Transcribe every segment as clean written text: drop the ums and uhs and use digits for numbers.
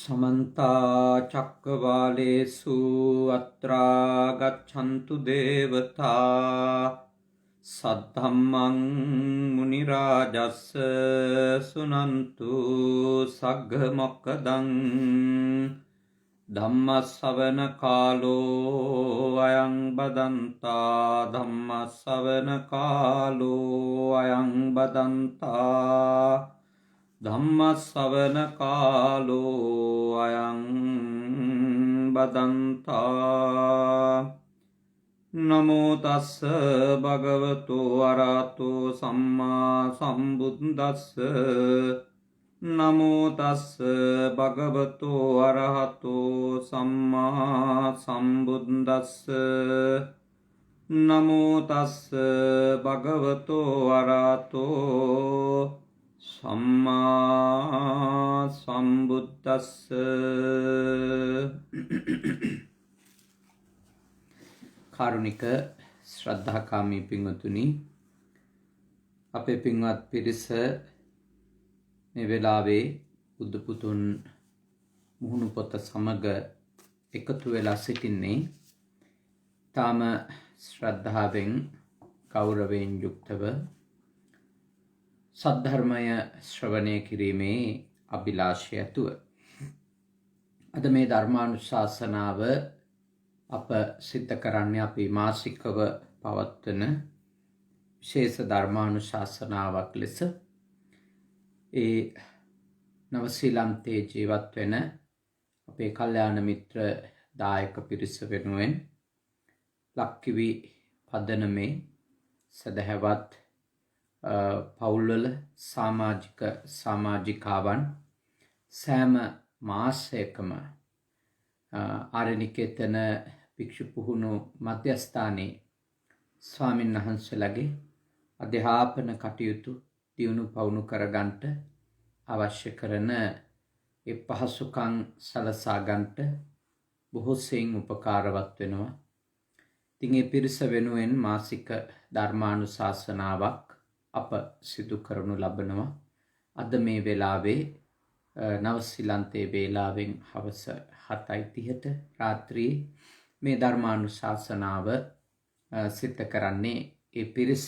समन्ता चक्रवालेषु अत्रा गच्छन्तु देवता सद्धम्मं मुनिराजस्य सुनन्तु सग्गमोक्खदं धम्मश्रवण कालो अयं बदन्ता धम्मश्रवण कालो अयं बदन्ता धम्मश्रवण कालो अयं बदन्ता नमो तस्स भगवतो अरहतो सम्मा सम्बुद्दस्स नमो तस्स भगवतो अरहतो सम्मा सम्बुद्दस्स नमो तस्स भगवतो अरहतो सम्मा सम्बुद्दस्स කාරුණික ශ්‍රද්ධාකාමී පින්වතුනි, අපේ පින්වත් පිරිස මේ වෙලාවේ බුදු පුතුන් මුහුණු පොත සමග එකතු වෙලා සිටින්නේ තාම ශ්‍රද්ධාවෙන් ගෞරවයෙන් යුක්තව සද්ධර්මය ශ්‍රවණය කිරීමේ අභිලාෂය ඇතුව. අද මේ ධර්මානුශාසනාව අප සිද්ධ කරන්නේ අපි මාසිකව පවත්වන විශේෂ ධර්මානුශාසනාවක් ලෙස. ඒ නවසීලන්තයේ ජීවත් වෙන අපේ කල්යාණ මිත්‍ර දායක පිරිස වෙනුවෙන් ලක්කිවි පදනමේ සදහැවත් පවුල්වල සමාජිකාවන් සෑම මාසයකම ආරණිකේතන භික්ෂු පුහුණු මධ්‍යස්ථානයේ ස්වාමීන් වහන්සේලාගේ අධ්‍යාපන කටයුතු දියුණු පවුණු කරගන්නට අවශ්‍ය කරන ඒ පහසුකම් සලසා ගන්නට බොහෝ සෙයින් උපකාරවත් වෙනවා. ඉතින් මේ පිරිස වෙනුවෙන් මාසික ධර්මානුශාසනාවක් අප සිදු කරනු ලබනවා. අද මේ වෙලාවේ නවසීලන්තයේ වේලාවෙන් හවස 7:30ට රාත්‍රියේ මේ ධර්මානුශාසනාව සිද්ධ කරන්නේ ඒ පිරිස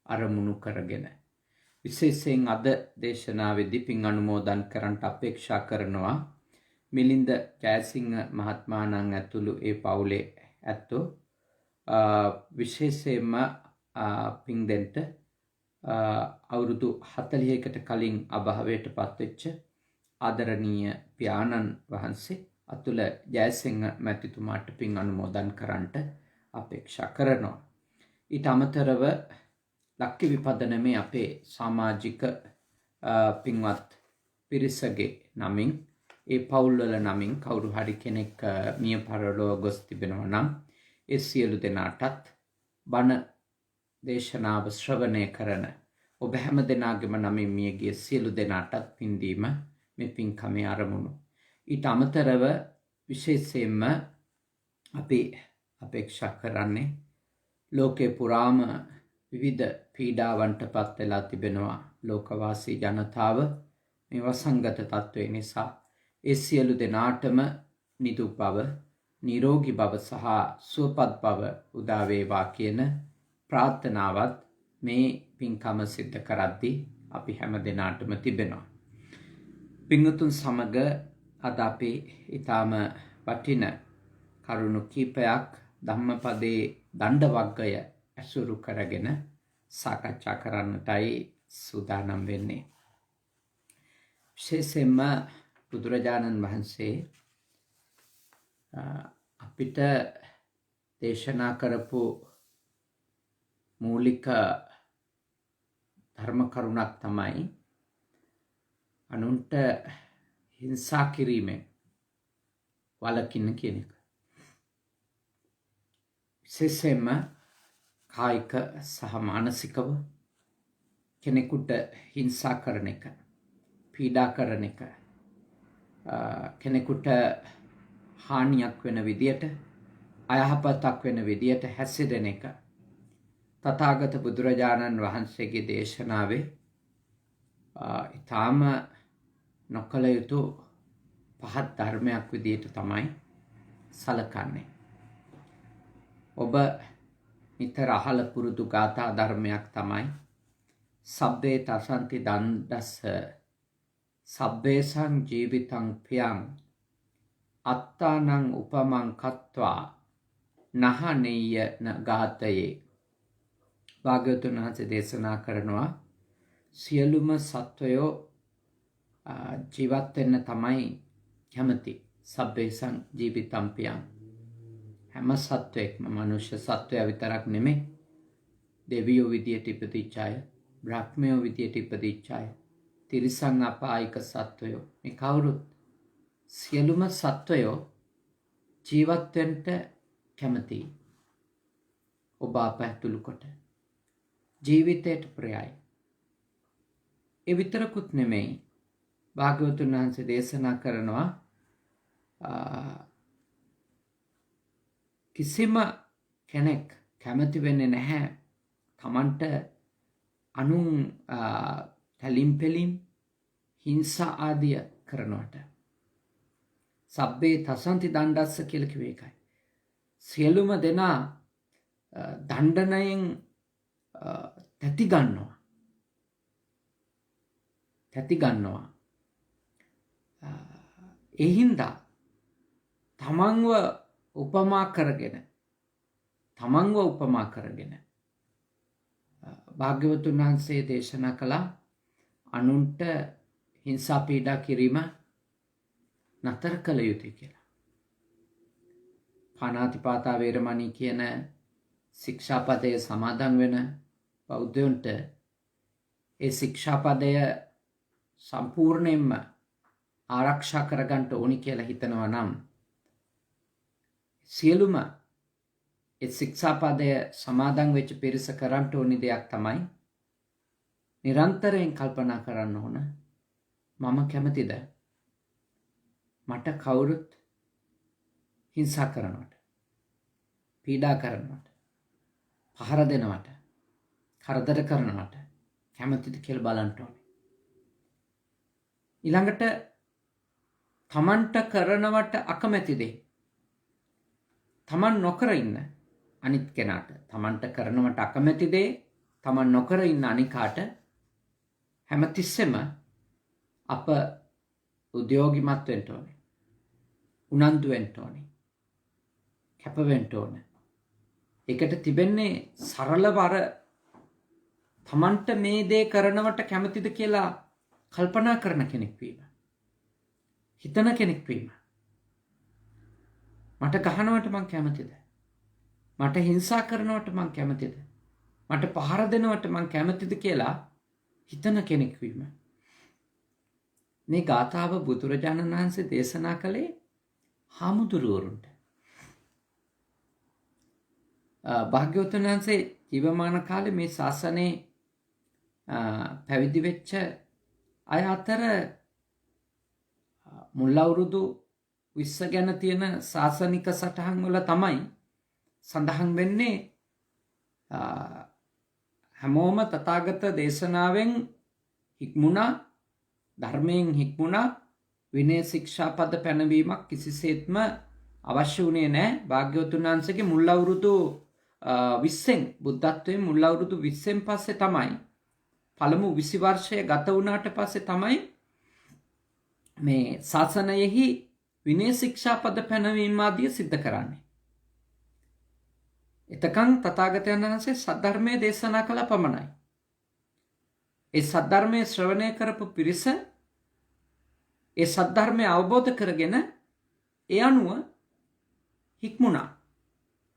අරමුණු කරගෙන. විශේෂයෙන් අද දේශනාවේදී පින් අනුමෝදන් කරන්නට අපේක්ෂා කරනවා මිලින්ද ජයසිංහ මහත්මයාණන් ඇතුළු ඒ පවුලේ ඇත්තෝ විශේෂයෙන්ම පින් දෙන්න අවුරුදු 40කට කලින් අභාවයට පත්වෙච්ච ආදරණීය පියාණන් වහන්සේ අතුල ජයසිංහ මැතිතුමාට පින් අනුමෝදන් කරන්නට අපේක්ෂා කරනවා. ඊට අමතරව ලක්කිවි පදනමේ අපේ සමාජික පින්වත් පිරිසගේ නමින් ඒ පවුල්වල නමින් කවුරු හරි කෙනෙක් මිය පරලොව ගොස් තිබෙනවා නම් ඒ සියලු දෙනාටත් බණ දේශනාව ශ්‍රවණය කරන ඔබ හැම දෙනාගේම නමින් මියගිය සියලු දෙනාටත් පින් දීම මේ පින්කමේ අරමුණු. ඊට අමතරව විශේෂයෙන්ම අපි අපේක්ෂා කරන්නේ ලෝකේ පුරාම විවිධ පීඩාවන්ට පත් වෙලා තිබෙනවා ලෝකවාසී ජනතාව. මේ වසංගත තත්ත්වය නිසා ඒ සියලු දෙනාටම නිදුක් බව, නිරෝගී බව සහ සුවපත් බව උදා වේවා කියන ප්‍රාර්ථනාවත් මේ පින්කම සිද්ධ කරද්දී අපි හැම දෙනාටම තිබෙනවා. පින්වතුන් සමග අද අපි ඊටාම වටින කරුණු කීපයක් ධම්මපදයේ දණ්ඩ වග්ගය ඇසුරු කරගෙන සාකච්ඡා කරන්නටයි සූදානම් වෙන්නේ. විශේෂයෙන්ම බුදුරජාණන් වහන්සේ අපිට දේශනා කරපු මූලික ධර්ම කරුණක් තමයි අනුන්ට හිංසා කිරීමෙන් වළකින්න කියන එක. විශේෂයෙන්ම කායික සහ මානසිකව කෙනෙකුට හිංසා කරන එක, පීඩා කරන එක, කෙනෙකුට හානියක් වෙන විදියට, අයහපතක් වෙන විදියට හැසිරෙන එක තථාගත බුදුරජාණන් වහන්සේගේ දේශනාවේ ඊටාම නොකළ යුතු පහත් ධර්මයක් විදියට තමයි සලකන්නේ. ඔබ නිතර අහල පුරුදු ගාථා ධර්මයක් තමයි සබ්බේ තසන්ති දණ්ඩස්ස සබ්බේසං ජීවිතං පියං අත්තානං උපමං කତ୍වා නහනෙය්‍ය ගාතයේ. භාග්‍යවතුන් වහන්සේ දේශනා කරනවා සියලුම සත්වයෝ ජීවත් වෙන්න තමයි කැමති. සබ්බේසං ජීවිතං පියං. හැම සත්වයක්ම මනුෂ්‍ය සත්වයා විතරක් නෙමෙයි, දෙවියෝ විදියට ඉපදිච්ච අය, බ්‍රහ්මයෝ විදියට ඉපදිච්ච අය, තිරිසන් අපායික සත්වයෝ, මේ කවුරුත් සියලුම සත්වයෝ ජීවත් වෙන්න කැමතියි. ඔබ අප ඇතුළු කොට ජීවිතයට ප්‍රියයි. ඒ විතරකුත් නෙමෙයි, භාග්‍යවතුන් වහන්සේ දේශනා කරනවා කිසිම කෙනෙක් කැමති වෙන්නේ නැහැ තමන්ට අනුන් තැලින් පෙලින් හිංසා ආදිය කරනවට. සබ්බේ තසන්ති දණ්ඩස්ස කියලා කිව්වේ ඒකයි. සියලුම දෙනා දණ්ඩනයෙන් තැති ගන්නවා. ඒ හින්දා තමන්ව උපමා කරගෙන භාග්‍යවතුන් වහන්සේ දේශනා කළා අනුන්ට හිංසා පීඩා කිරීම නතර කළ යුතුයි කියලා. පාණාතිපාතා වේරමණී කියන ශික්ෂාපදය සමාදන් වෙන බෞද්ධයන්ට ඒ ශික්ෂාපදය සම්පූර්ණයෙන්ම ආරක්ෂා කරගන්න ඕනි කියලා හිතනවා නම් සියලුම ඒ ශික්ෂාපදය සමාදන් වෙච්ච පිරිස කරන්න ඕනි දෙයක් තමයි නිරන්තරයෙන් කල්පනා කරන්න ඕන, මම කැමතිද මට කවුරුත් හිංසා කරනවට, පීඩා කරනවට, පහර දෙනවට, කරදර කරනවට කැමතිද කියලා බලන්න ඕනේ. ඊළඟට තමන්ට කරනවට අකමැති දේ තමන් නොකර ඉන්න අනිත් කෙනාට, තමන්ට කරනවට අකමැති දේ තමන් නොකර ඉන්න අනිකාට හැමතිස්සෙම අප උද්‍යෝගිමත් වෙන්න ඕනේ, උනන්දු වෙන්න ඕනේ, කැප වෙන්න ඕනේ. ඒකට තිබෙන්නේ සරලවර තමන්ට මේ දේ කරනවට කැමතිද කියලා කල්පනා කරන කෙනෙක් වීම, හිතන කෙනෙක් වීම. මට ගහනවට මං කැමතිද? මට හිංසා කරනවට මං කැමතිද? මට පහර දෙනවට මං කැමතිද කියලා හිතන කෙනෙක් වීම. මේ ගාථාව බුදුරජාණන් වහන්සේ දේශනා කළේ හාමුදුරුවරුන්ට. භාග්‍යවතුන් වහන්සේ ජීවමාන කාලේ මේ ශාසනයේ පැවිදි වෙච්ච අය අතර මුල් අවුරුදු 20 ගැන තියෙන ශාසනික සටහන් වල තමයි සඳහන් වෙන්නේ හැමෝම තථාගත දේශනාවෙන් හික්මුණා, ධර්මයෙන් හික්මුණා, විනය ශික්ෂාපද පැනවීමක් කිසිසේත්ම අවශ්‍ය වුණේ නැහැ. භාග්‍යවතුන් වහන්සේගේ මුල් අවුරුදු 20න්, බුද්ධත්වයේ මුල් අවුරුදු 20න් පස්සේ තමයි, පළමු 20 වර්ෂය ගත වුණාට පස්සේ තමයි මේ ශාසනයෙහි විනය ශික්ෂාපද පැනවීම ආදිය සිද්ධ කරන්නේ. එතකන් තථාගතයන් වහන්සේ සද්ධර්මයේ දේශනා කළ පමණයි. ඒ සද්ධර්මයේ ශ්‍රවණය කරපු පිරිස ඒ සද්ධර්මය අවබෝධ කරගෙන ඒ අනුව හික්මුණා,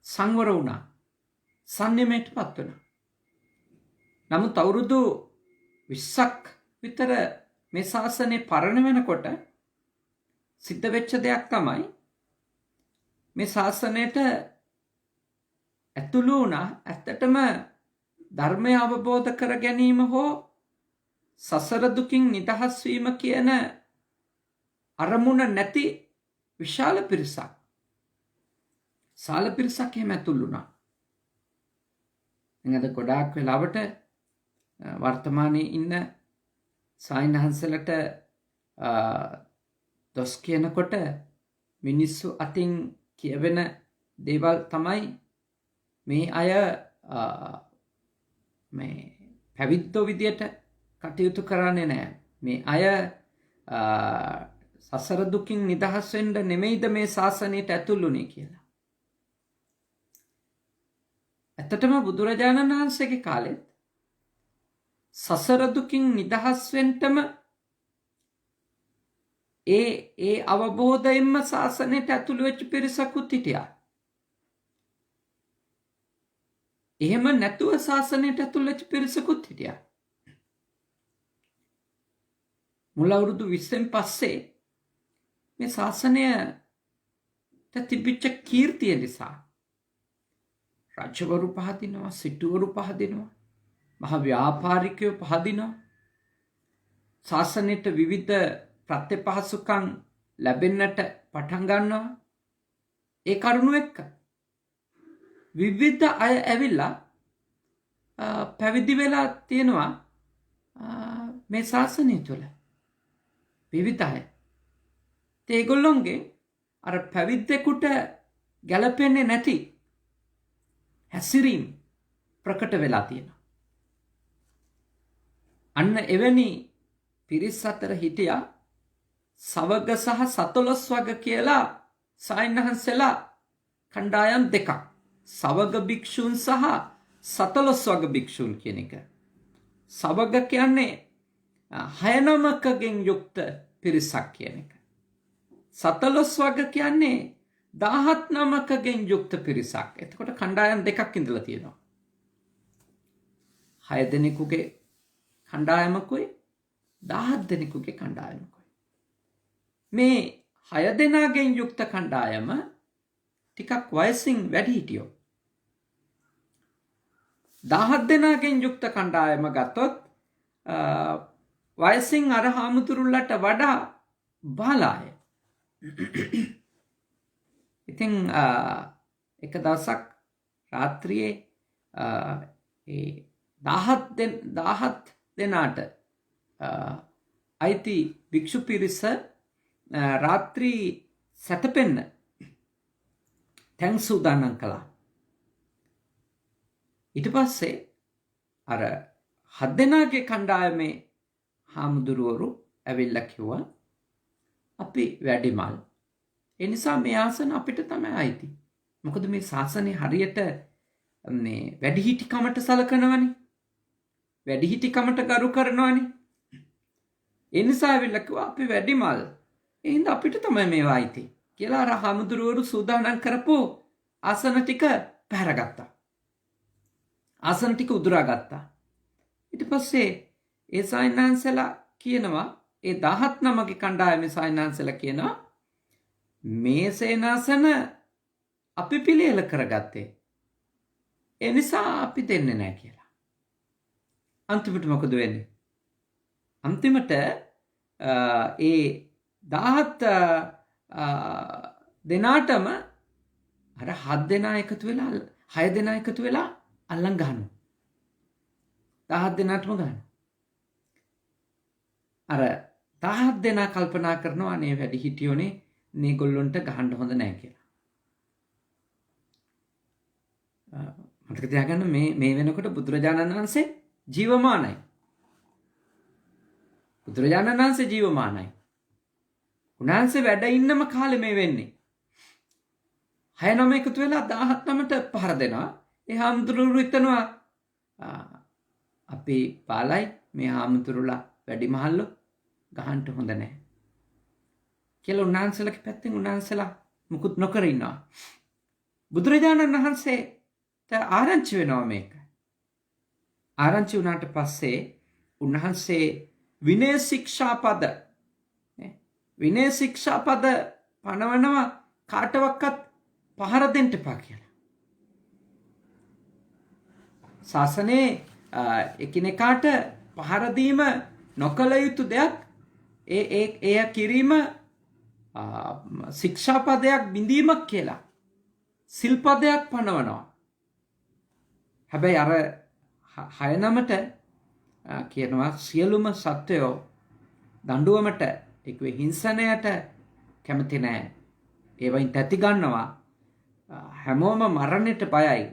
සංවර වුණා, සංයමයටපත් වුණා. නමුත් අවුරුදු 20ක් විතර මේ ශාසනය පරණ වෙනකොට සිද්ධ වෙච්ච දෙයක් තමයි මේ ශාසනයට ඇතුළු වුණා ඇත්තටම ධර්මය අවබෝධ කර ගැනීම හෝ සසර දුකින් නිදහස් වීම කියන අරමුණ නැති විශාල පිරිසක්. සාල පිරිසක් එහෙම ඇතුළු වුණා. එංගද ගොඩාක් වෙලාවට වර්තමානයේ ඉන්න සායනහන්සලට දොස් කියනකොට මිනිස්සු අතින් කියවෙන දේවල් තමයි මේ අය මේ පැවිද්දෝ විදියට කටයුතු කරන්නේ නැහැ. මේ අය සසර දුකින් නිදහස් වෙන්න නෙමෙයිද මේ ශාසනයට ඇතුළුනේ කියලා. ඇත්තටම බුදුරජාණන් වහන්සේගේ කාලෙත් සසර දුකින් නිදහස් වෙන්නම ඒ අවබෝධයෙන්ම ශාසනයට ඇතුළු වෙච්ච පිරිසකුත් හිටියා. එහෙම නැතුව ශාසනයට ඇතුළු වෙච්ච පිරිසකුත් හිටියා. මුල අවුරුදු 20න් පස්සේ මේ ශාසනයට තිබිච්ච කීර්තිය නිසා රජවරු පහදිනවා, සිටුවරු පහදිනවා, මහ ව්‍යාපාරිකයෝ පහදිනවා. ශාසනයට විවිධ ප්‍රත්‍යපහසුකම් ලැබෙන්නට පටන් ගන්නවා. ඒ කරුණු එක්ක විවිධ අය ඇවිල්ලා පැවිදි වෙලා තියෙනවා මේ ශාසනය තුළ. විවිධ අය. ඒගොල්ලොන්ගේ අර පැවිද්දෙකුට ගැලපෙන්නේ නැති හැසිරීම් ප්‍රකට වෙලා තියෙනවා. අන්න එවැනි පිරිස් අතර හිටියා සවග සහ සතොළොස් වග කියලා සායනහන්සලා කණ්ඩායම් දෙකක්. සවග භික්ෂූන් සහ සතොළොස් වග භික්ෂූන් කියන එක. සවග කියන්නේ 6-9කගෙන් යුක්ත පිරිසක් කියන එක. සතොළොස් වග කියන්නේ 17-9කගෙන් යුක්ත පිරිසක්. එතකොට කණ්ඩායම් දෙකක් ඉඳලා තියෙනවා. 6 දෙනෙකුගේ කණ්ඩායමකුයි 17 දෙනෙකුගේ කණ්ඩායමකුයි. මේ 6 දෙනාගෙන් යුක්ත කණ්ඩායම ටිකක් වයසින් වැඩි හිටියෝ. 17 දෙනාගෙන් යුක්ත කණ්ඩායම ගත්තොත් වයසින් අර හාමුදුරුවන්ට වඩා බාලාය. ඉතින් එක දවසක් රාත්‍රියේ ඒ 17 දෙනාට අයිති භික්ෂු පිරිස රාත්‍රී සැතපෙන්න තැන් සූදානම් කළා. ඊට පස්සේ අර 7 දෙනාගේ කණ්ඩායමේ හාමුදුරුවරු ඇවිල්ලා කිව්වා අපි වැඩිමල්. ඒ නිසා මේ ආසන අපිට තමයි අයිති. මොකද මේ ශාසනය හරියට මේ වැඩිහිටිකමට සලකනවනේ. වැඩිහිටිකමට ගරු කරනවනේ. ඒ නිසා ඇවිල්ලා කිව්වා අපි වැඩිමල්. ඒ හින්දා අපිට තමයි මේවා අයිති කියලා අර හාමුදුරුවරු සූදානම් කරපු ආසන ටික පැහැරගත්තා. ආසන ටික උදුරාගත්තා. ඊට පස්සේ ඒ සායනහන්සලා කියනවා ඒ 17 කණ්ඩායමේ සායනහන්සලා කියනවා මේ සේනාසන අපි පිළියෙල කරගත්තේ. ඒ නිසා අපි දෙන්නේ නැහැ කියලා. අන්තිමට මොකද වෙන්නේ? අන්තිමට ඒ 17 දෙනාටම අර 7 දෙනා එකතු වෙලා 6 දෙනා එකතු වෙලා අල්ලන් ගහනවා. 17 දෙනාටම ගහනවා. අර 17 දෙනා කල්පනා කරනවා අනේ වැඩි හිටියෝනේ මේගොල්ලොන්ට ගහන්න හොඳ නැහැ කියලා. මතක තියාගන්න මේ වෙනකොට බුදුරජාණන් වහන්සේ ජීවමානයි. බුදුරජාණන් වහන්සේ ජීවමානයි. උන්වහන්සේ වැඩ ඉන්නම කාලේ මේ වෙන්නේ. 6-9 එකතු වෙලා 17ට පහර දෙනවා. ඒ හාමුදුරුවෝ හිතනවා අපි පාලයි මේ හාමුදුරුවලා වැඩි මහල්ලෝ ගහන්න හොඳ නැහැ. කියලා උන්වහන්සේලාගේ පැත්තෙන් උන්වහන්සේලා මුකුත් නොකර ඉන්නවා. බුදුරජාණන් වහන්සේට ආරංචි වෙනවා මේක. ආරංචි වුණාට පස්සේ උන්වහන්සේ විනය ශික්ෂාපද පනවනවා කාටවත් පහර දෙන්න එපා කියලා. ශාසනයේ එකිනෙකාට පහර දීම නොකළ යුතු දෙයක්. එය කිරීම ශික්ෂාපදයක් බිඳීමක් කියලා සිල්පදයක් පනවනවා. හැබැයි අර 6-9ට කියනවා සියලුම සත්වයෝ දඬුවමට එක්වේ හිංසනයට කැමති නෑ. ඒවයින් තැති ගන්නවා. හැමෝම මරණයට බයයි.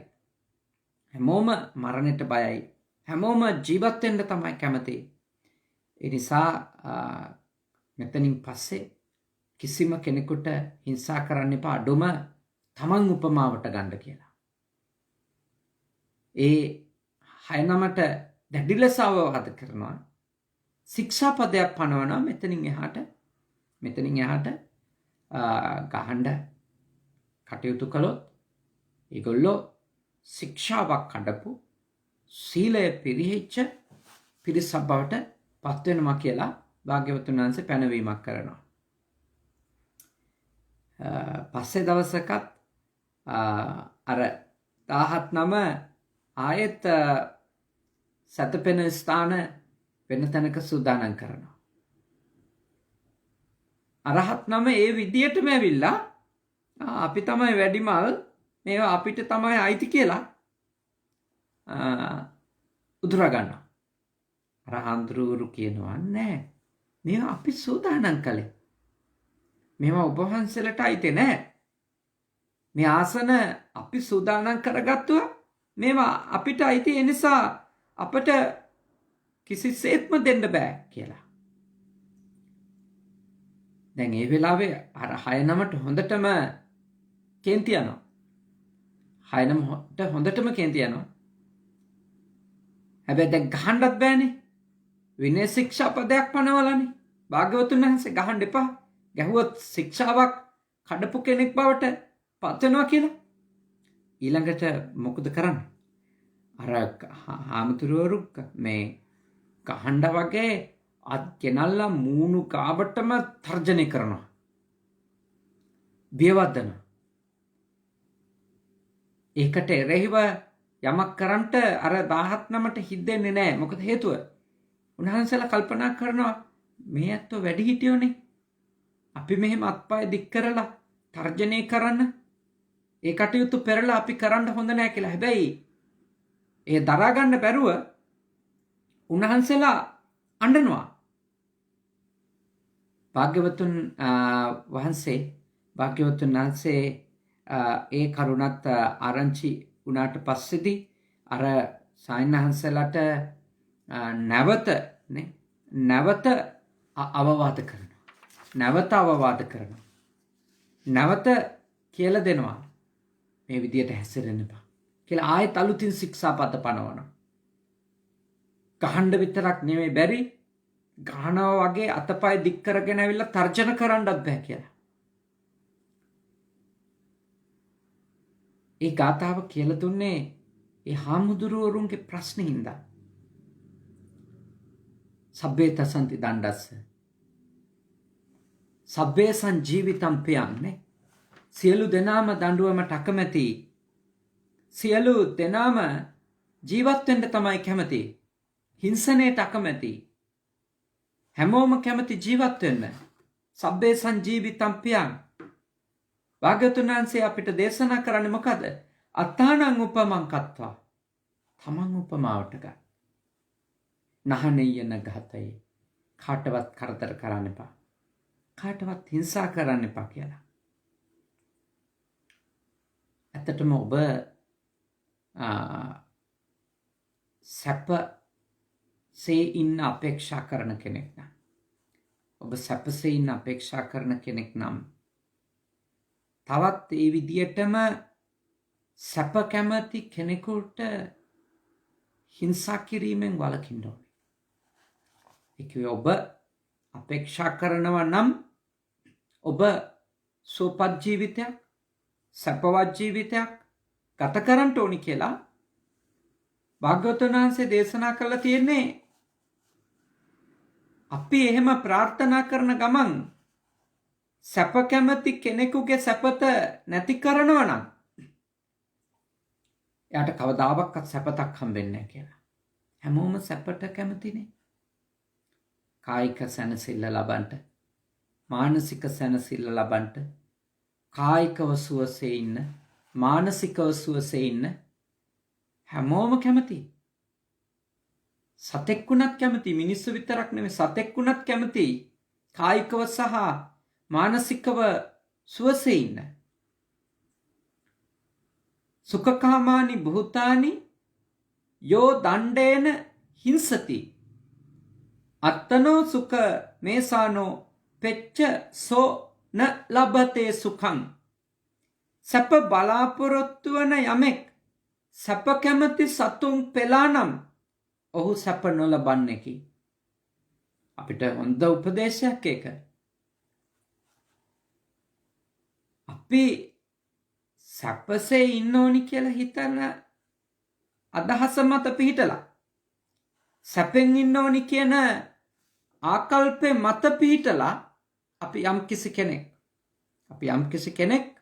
හැමෝම මරණයට බයයි. හැමෝම ජීවත් වෙන්න තමයි කැමති. ඒ නිසා මෙතනින් පස්සේ කිසිම කෙනෙකුට හිංසා කරන්න එපා. අඩුම තමන් උපමාවට ගන්න කියලා. ඒ 6-9ට දැඩි ලෙස අවවාද කරනවා. ශික්ෂාපදයක් පනවනවා. මෙතනින් එහාට ගහන්න කටයුතු කළොත් ඒගොල්ලෝ ශික්ෂාවක් කඩපු සීලය පිරිහිච්ච පිරිසක් බවට පත් වෙනවා කියලා භාග්‍යවතුන් වහන්සේ පැනවීමක් කරනවා. පස්සේ දවසකත් අර 17-9 ආයෙත් සතපෙන ස්ථාන වෙන තැනක සූදානම් කරනවා. අරහත් 9 ඒ විදියටම ඇවිල්ලා අපි තමයි වැඩිමල්, මේවා අපිට තමයි අයිති කියලා උදුරා ගන්නවා. අර හාමුදුරුවරු කියනවා නෑ, මේවා අපි සූදානම් කළේ. මේවා ඔබ වහන්සේලට අයිති නෑ. මේ ආසන අපි සූදානම් කරගත්තුවා. මේවා අපිට අයිති, ඒ නිසා අපට කිසිසේත්ම දෙන්න බෑ කියලා. දැන් ඒ වෙලාවේ අර 6-9ට හොඳටම කේන්ති යනවා. 6-9ට හොඳටම කේන්ති යනවා. හැබැයි දැන් ගහන්නත් බෑනේ. විනය ශික්ෂා පදයක් පනවලානේ. භාග්‍යවතුන් වහන්සේ ගහන්න එපා. ගැහුවොත් ශික්ෂාවක් කඩපු කෙනෙක් බවට පත් වෙනවා කියලා. ඊළඟට මොකද කරන්නේ? අර හාමුදුරුවරු මේ ගහන්න වගේ අත් කෙනල්ලා මූණු කාබටම තර්ජනය කරනවා. බියවදන. ඒකට එරෙහිව යමක් කරන්නට අර 17-9ට හිතෙන්නේ නැහැ. මොකද හේතුව? උන්වහන්සේලා කල්පනා කරනවා මේ ඇත්තෝ වැඩි හිටියෝනේ. අපි මෙහෙම අත්පය දික් කරලා තර්ජනය කරන්න, ඒ කටයුතු පෙරලා අපි කරන්න හොඳ නැහැ කියලා. හැබැයි ඒ දරා ගන්න බැරුව උන්වහන්සේලා අඬනවා. භාග්‍යවතුන් වහන්සේ ඒ කරුණත් ආරංචි වුණාට පස්සේදී අර සායනහන්සලාට නැවත අවවාද කරනවා. නැවත කියලා දෙනවා මේ විදියට හැසිරෙන්න බෑ කියලා. ආයෙත් අලුතින් ශික්ෂාපද පනවනවා. ගහන්න විතරක් නෙමෙයි, බැරි ගහනවා වගේ අතපය දික් කරගෙන ඇවිල්ලා තර්ජන කරන්නත් බෑ කියලා. ඒ ගාථාව කියලා දුන්නේ ඒ හාමුදුරුවරුන්ගේ ප්‍රශ්නේ හින්දා. සබ්බේ තසන්ති දණ්ඩස්ස සබ්බේ සංජීවිතම් පියන්නේ. සියලු දෙනාම දඬුවමට අකමැති. සියලු දෙනාම ජීවත් වෙන්න තමයි කැමති. හිංසනයට අකමැති. හැමෝම කැමති ජීවත් වෙන්න. සබ්බේ සංජීවිතම් පියන්. භාග්‍යවතුන් වහන්සේ අපිට දේශනා කරන්නේ මොකද? අත්තානං උපමං කତ୍වා. තමන් උපමාවට ගන්න. නහනෙයන ගහතේ. කාටවත් කරදර කරන්න එපා. කාටවත් හිංසා කරන්න එපා කියලා. ඇත්තටම ඔබ සැපසේ ඉන්න අපේක්ෂා කරන කෙනෙක් නම්, ඔබ සැපසේ ඉන්න අපේක්ෂා කරන කෙනෙක් නම් තවත් ඒ විදියටම සැප කැමති කෙනෙකුට හිංසා කිරීමෙන් වළකින්න ඕනේ. ඒක ඔබ අපේක්ෂා කරනවා නම් ඔබ සුවපත් ජීවිතයක්, සැපවත් ජීවිතයක් ගත කරන්න ඕනි කියලා භාග්‍යවතුන් වහන්සේ දේශනා කළා තියෙන්නේ. අපි එහෙම ප්‍රාර්ථනා කරන ගමන් සැප කැමති කෙනෙකුගේ සැපත නැති කරනවා නම් එයාට කවදාවත් සැපතක් හම්බෙන්නේ නැහැ කියලා. හැමෝම සැපට කැමතිනේ. කායික සැනසෙල්ල ලබන්න, මානසික සැනසෙල්ල ලබන්න, කායිකව සුවසේ ඉන්න, මානසිකව සුවසේ ඉන්න හැමෝම කැමති. සතෙක් වුණත් කැමති. මිනිස්සු විතරක් නෙමෙයි, සතෙක් වුණත් කැමති. කායිකව සහ මානසිකව සුවසේ ඉන්න. සුඛකාමානි භූතානි යෝ දණ්ඩේන හිංසති අත්තනෝ සුඛ මේසානෝ පෙච්ච සෝ න ලබතේ සුඛං. සැප බලාපොරොත්තු වන යමෙක් සැප කැමති සතුන් පෙළා නම් ඔහු සැප නොලබන්නකි. අපිට හොඳ උපදේශයක් ඒක. අපි සැපසේ ඉන්න ඕනි කියලා හිතන අදහස මත පිහිටලා සැපෙන් ඉන්න ඕනි කියන ආකල්පේ මත පිහිටලා අපි යම්කිසි කෙනෙක්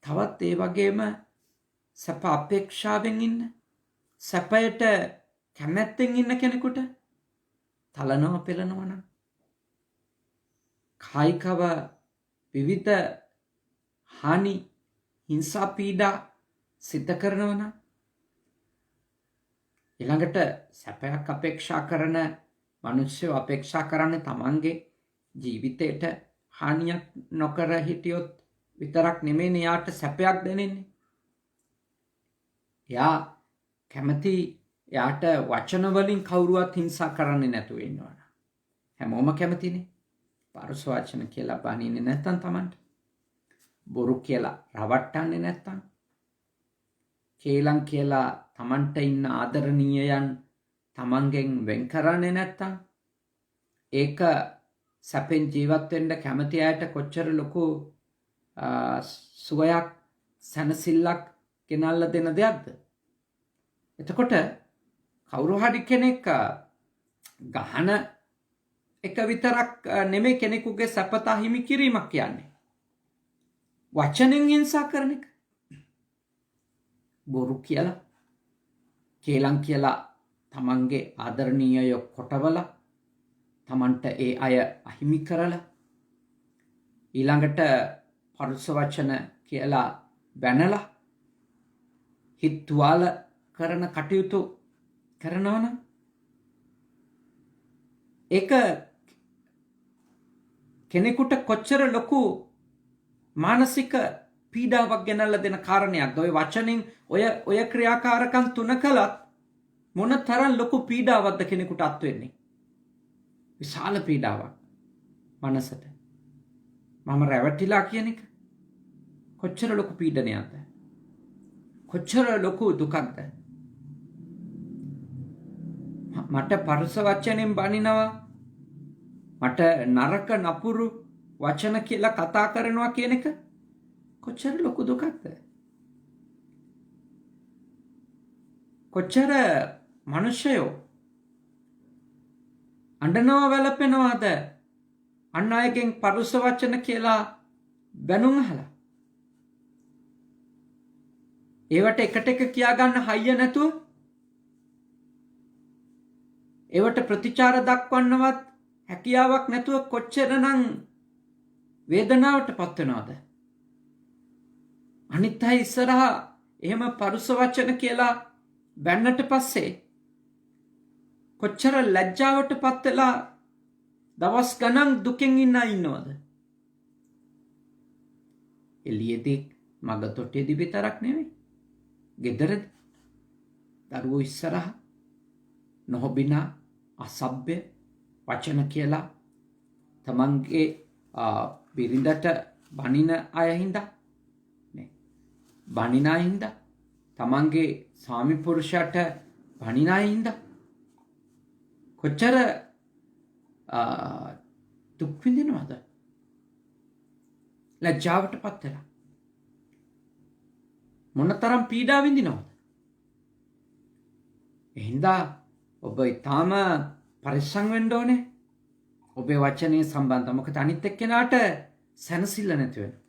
තවත් ඒ වගේම සැප අපේක්ෂාවෙන් ඉන්න සැපයට කැමැත්තෙන් ඉන්න කෙනෙකුට තලනවා පෙළනවා නම් කායිකව විවිධ හානි හිංසා පීඩා සිද්ධ කරනවා නම් ඊළඟට සැපයක් අපේක්ෂා කරන මිනිස්සු අපේක්ෂා කරන්නේ තමන්ගේ ජීවිතයට හානියක් නොකර හිටියොත් විතරක් නෙමෙයි යාට සැපයක් දැනෙන්නේ. යා කැමති යාට වචන වලින් කවුරුවත් හිංසා කරන්නේ නැතුව ඉන්නවා. හැමෝම කැමතිනේ. පරුස වචන කියලා බනින්නේ නැත්තම් තමන්ට. බොරු කියලා රවට්ටන්නේ නැත්තම්. කේලම් කියලා තමන්ට ඉන්න ආදරණීයයන් තමන්ගෙන් වෙන් කරන්නේ නැත්තම්. ඒක සැපෙන් ජීවත් වෙන්න කැමති අයට කොච්චර ලොකු සුවයක් සැනසෙල්ලක් ගෙනල්ලා දෙන දෙයක්ද? එතකොට කවුරු හරි කෙනෙක් ගහන එක විතරක් නෙමෙයි කෙනෙකුගේ සැපත හිමි කිරීමක් කියන්නේ. වචනෙන් හිංසා කරන එක. බොරු කියලා, කේලම් කියලා තමන්ගේ ආදරණීයය කොටවලා තමන්ට ඒ අය අහිමි කරලා ඊළඟට පරුස වචන කියලා බැනලා හිත්වාල කරන කටයුතු කරනවනම් ඒක කෙනෙකුට කොච්චර ලොකු මානසික පීඩාවක් ගෙනල්ලා දෙන කාරණයක්ද? ඔය වචනෙන් ඔය ක්‍රියාකාරකම් තුන කළත් මොන තරම් ලොකු පීඩාවක්ද කෙනෙකුට අත් වෙන්නේ? විශාල පීඩාවක් මනසට. මම රැවටිලා කියන එක කොච්චර ලොකු පීඩනයක්ද? කොච්චර ලොකු දුකක්ද? මට පරුස වචනෙන් බනිනවා, මට නරක නපුරු වචන කියලා කතා කරනවා කියන එක කොච්චර ලොකු දුකක්ද? කොච්චර මනුෂ්‍යයෝ අඬනවා වැළපෙනවාද අන් අයගෙන් පරුස වචන කියලා බැනුම් අහලා. ඒවට එකට එක කියා ගන්න හයිය නැතුව, ඒවට ප්‍රතිචාර දක්වන්නවත් හැකියාවක් නැතුව කොච්චරනම් වේදනාවට පත් වෙනවද? අනිත් අය ඉස්සරහා එහෙම පරුස වචන කියලා බැන්නට පස්සේ කොච්චර ලැජ්ජාවට පත් වෙලා දවස් ගණන් දුකෙන් ඉන්නවද? එළියේදී මග තොටේදී විතරක් නෙවෙයි, ගෙදරදී දරුවෝ ඉස්සරහා නොහොබිනා අසභ්‍ය වචන කියලා තමන්ගේ බිරිඳට බනින අය හින්දා බනින අය හින්දා තමන්ගේ ස්වාමි පුරුෂයාට බනින අය හින්දා කොච්චර දුක් විඳිනවද? ලැජ්ජාවට පත් වෙලා මොනතරම් පීඩා විඳිනවද? එහින්දා ඔබ ඊටාම පරිස්සම් වෙන්න ඕනේ ඔබේ වචනේ සම්බන්ධව. මොකද අනිත් එක්කෙනාට සැනසෙල්ල නැති වෙනවා.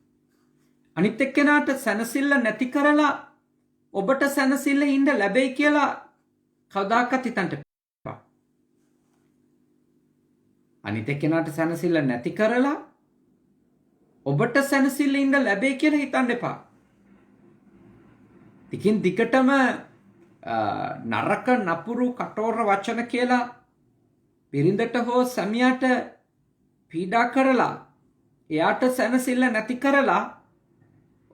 අනිත් එක්කෙනාට සැනසෙල්ල නැති කරලා ඔබට සැනසෙල්ල ඉන්න ලැබෙයි කියලා කවදාකවත් හිතන්න එපා. අනිත් එක්කෙනාට සැනසෙල්ල නැති කරලා ඔබට සැනසෙල්ල ඉන්න ලැබෙයි කියලා හිතන්න එපා. දිගින් දිගටම නරක නපුරු කටෝර වචන කියලා බිරිඳට හෝ සැමියාට පීඩා කරලා එයාට සැනසෙල්ල නැති කරලා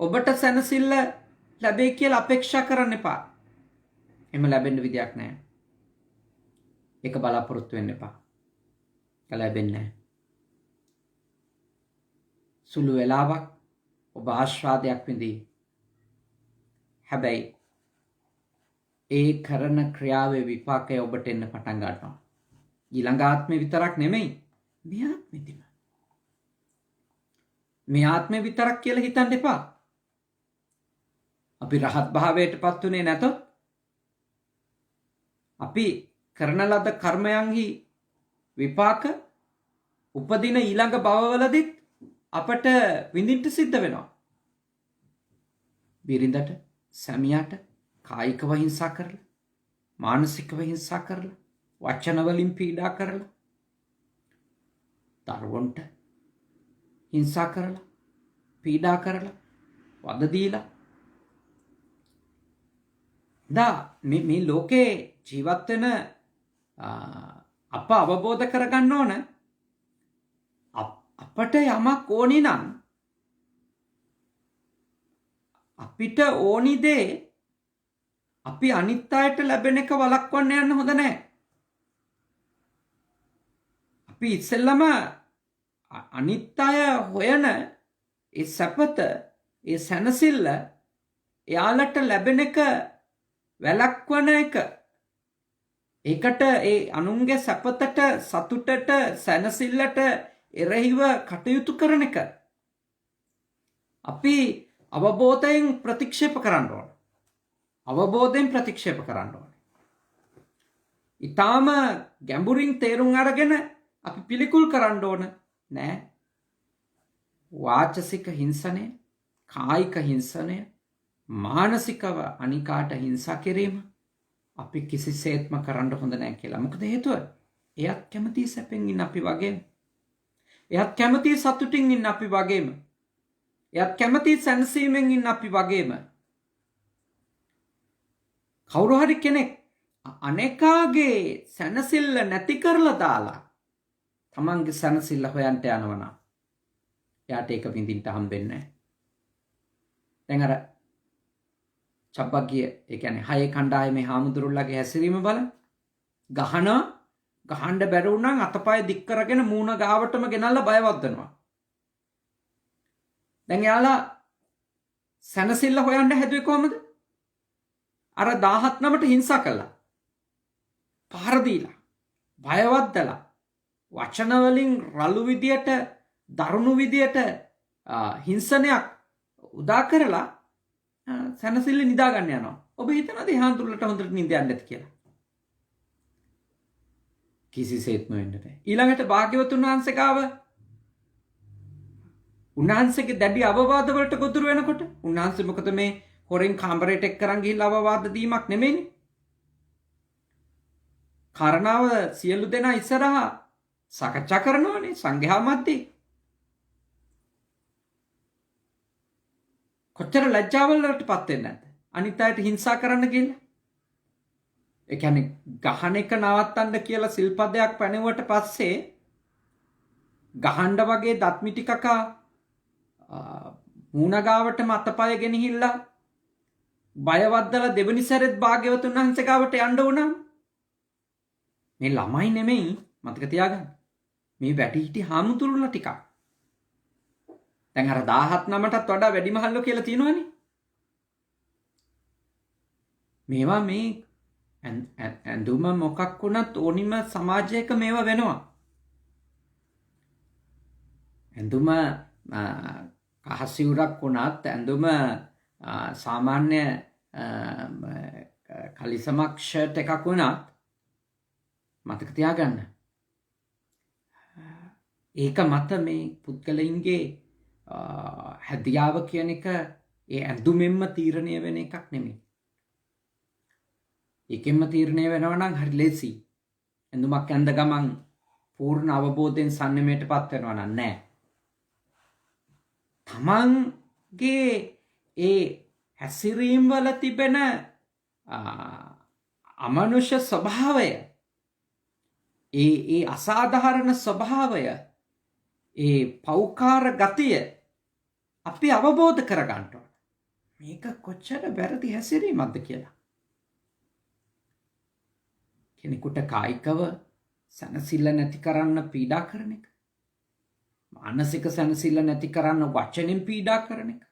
ඔබට සැනසෙල්ල ලැබෙයි කියලා අපේක්ෂා කරන්න එපා. එහෙම ලැබෙන්න විදියක් නැහැ. ඒක බලාපොරොත්තු වෙන්න එපා. ඒක ලැබෙන්නේ නැහැ. සුළු වෙලාවක් ඔබ ආස්වාදයක් විඳී. හැබැයි ඒ කරන ක්‍රියාවේ විපාකය ඔබට එන්න පටන් ගන්නවා. ඊළඟ ආත්මේ විතරක් නෙමෙයි, මේ ආත්මෙදිම. මේ ආත්මේ විතරක් කියලා හිතන්න එපා. අපි රහත් භාවයට පත් වුණේ නැතොත් අපි කරන ලද කර්මයන්හි විපාක උපදින ඊළඟ භවවලදීත් අපට විඳින්න සිද්ධ වෙනවා. බිරිඳට, සැමියාට කායිකව හිංසා කරලා, මානසිකව හිංසා කරලා, වචන වලින් පීඩා කරලා, දරුවන්ට හිංසා කරලා, පීඩා කරලා, වද දීලා. මේ ලෝකේ ජීවත් වෙන අප අවබෝධ කරගන්න ඕන, අපට යමක් ඕනි නම් අපිට ඕනි දේ අපි අනිත් අයට ලැබෙන එක වළක්වන්න යන්න හොඳ නැහැ. අපි ඉස්සෙල්ලම අනිත් අය හොයන ඒ සැපත, ඒ සැනසෙල්ල එයාලට ලැබෙන එක වැළක්වන එක. ඒකට ඒ අනුන්ගේ සැපතට, සතුටට, සැනසෙල්ලට එරෙහිව කටයුතු කරන එක අපි අවබෝධයෙන් ප්‍රතික්ෂේප කරන්න ඕන. අවබෝධයෙන් ප්‍රතික්ෂේප කරන්න ඕන. ඊටාම ගැඹුරින් තේරුම් අරගෙන අපි පිළිකුල් කරන්න ඕන නෑ. වාචසික හිංසනය, කායික හිංසනය, මානසිකව අනිකාට හිංසා කිරීම අපි කිසිසේත්ම කරන්න හොඳ නෑ කියලා. මොකද හේතුව? එයත් කැමති සැපෙන් ඉන්න අපි වගේම. එයත් කැමති සතුටින් ඉන්න අපි වගේම. එයත් කැමති සැනසීමෙන් ඉන්න අපි වගේම. කවුරු හරි කෙනෙක් අනේකාගේ සැනසෙල්ල නැති කරලා දාලා තමන්ගේ සැනසෙල්ල හොයන්ට යනවා නම් එයාට ඒක විඳින්න හම්බෙන්නේ නැහැ. දැන් අර චබ්බග්ගිය, ඒ කියන්නේ හයේ කණ්ඩායමේ හාමුදුරුවෝලාගේ හැසිරීම බලන්න. ගහන්න බැරි වුණාම අතපය දික් කරගෙන මූණ ගාවටම ගෙනල්ලා බයවද්දනවා. දැන් එයාලා සැනසෙල්ල හොයන්න හැදුවේ කොහමද? අර 17 නමට හිංසා කළා. පහර දීලා, බයවද්දලා, වචන වලින් රළු විදියට, දරුණු විදියට හිංසනයක් උදා කරලා සැනසෙල්ල නිදා ගන්න යනවා. ඔබ හිතනවාද හාමුදුරුවෝට හොඳට නිින්ද යන්නේ නැති කියලා? කිසිසේත්ම වෙන්නේ නැහැ. ඊළඟට භාග්‍යවතුන් වහන්සේ ගාව උන්වහන්සේගේ දැඩි අවවාද වලට ගොදුරු වෙනකොට උන්වහන්සේ මොකද මේ හොරෙන් කාමරයට එක් කරන් ගිහිල්ලා අවවාද දීමක් නෙමෙයිනේ. කාරණාව සියලු දෙනා ඉස්සරහා සාකච්ඡා කරනවානේ සංඝයා මැද්දේ. කොච්චර ලැජ්ජාවලටපත් වෙන්නේ නැද්ද? අනිත් අයට හිංසා කරන්න කියලා. ඒ කියන්නේ ගහන එක නවත්තන්න කියලා සිල්පදයක් පැනෙවුවට පස්සේ ගහන්න වගේ දත් මිටි කකා මූණ ගාවටම අතපය ගෙනහිල්ලා බයවද්දලා දෙවනි සැරේත් භාග්‍යවතුන් වහන්සේ ගාවට යන්න උනා. මේ ළමයි නෙමෙයි, මතක තියාගන්න. මේ වැඩිහිටි හාමුදුරුවෝලා ටිකක්. දැන් අර 17 නමටත් වඩා වැඩිමහල්ලෝ කියලා තියෙනවනේ. මේවා මේ ඇඳුම මොකක් වුණත් ඕනිම සමාජයක මේවා වෙනවා. ඇඳුම කහසිවුරක් වුණත්, ඇඳුම සාමාන්‍ය කලිසමක් ෂර්ට් එකක් වුණත් මතක තියාගන්න. ඒක මත මේ පුද්ගලයින්ගේ හැදියාව කියන එක ඒ ඇඳුමෙන්ම තීරණය වෙන එකක් නෙමෙයි. ඒකෙන්ම තීරණය වෙනවා නම් හරි ලේසි. ඇඳුමක් ඇඳ ගමන් පූර්ණ අවබෝධයෙන් සම්නිමයටපත් වෙනවා නම් නෑ. තමන්ගේ ඒ හැසිරීම් වල තිබෙන අමනුෂ්‍ය ස්වභාවය, ඒ අසාධාරණ ස්වභාවය ඒ පෞකාර ගතිය අපි අවබෝධ කරගන්න ඕන. මේක කොච්චර වැරදි හැසිරීමක්ද කියලා. කෙනෙකුට කායිකව සැනසෙල්ල නැති කරන්න පීඩා කරන එක. මානසික සැනසෙල්ල නැති කරන්න වචනෙන් පීඩා කරන එක.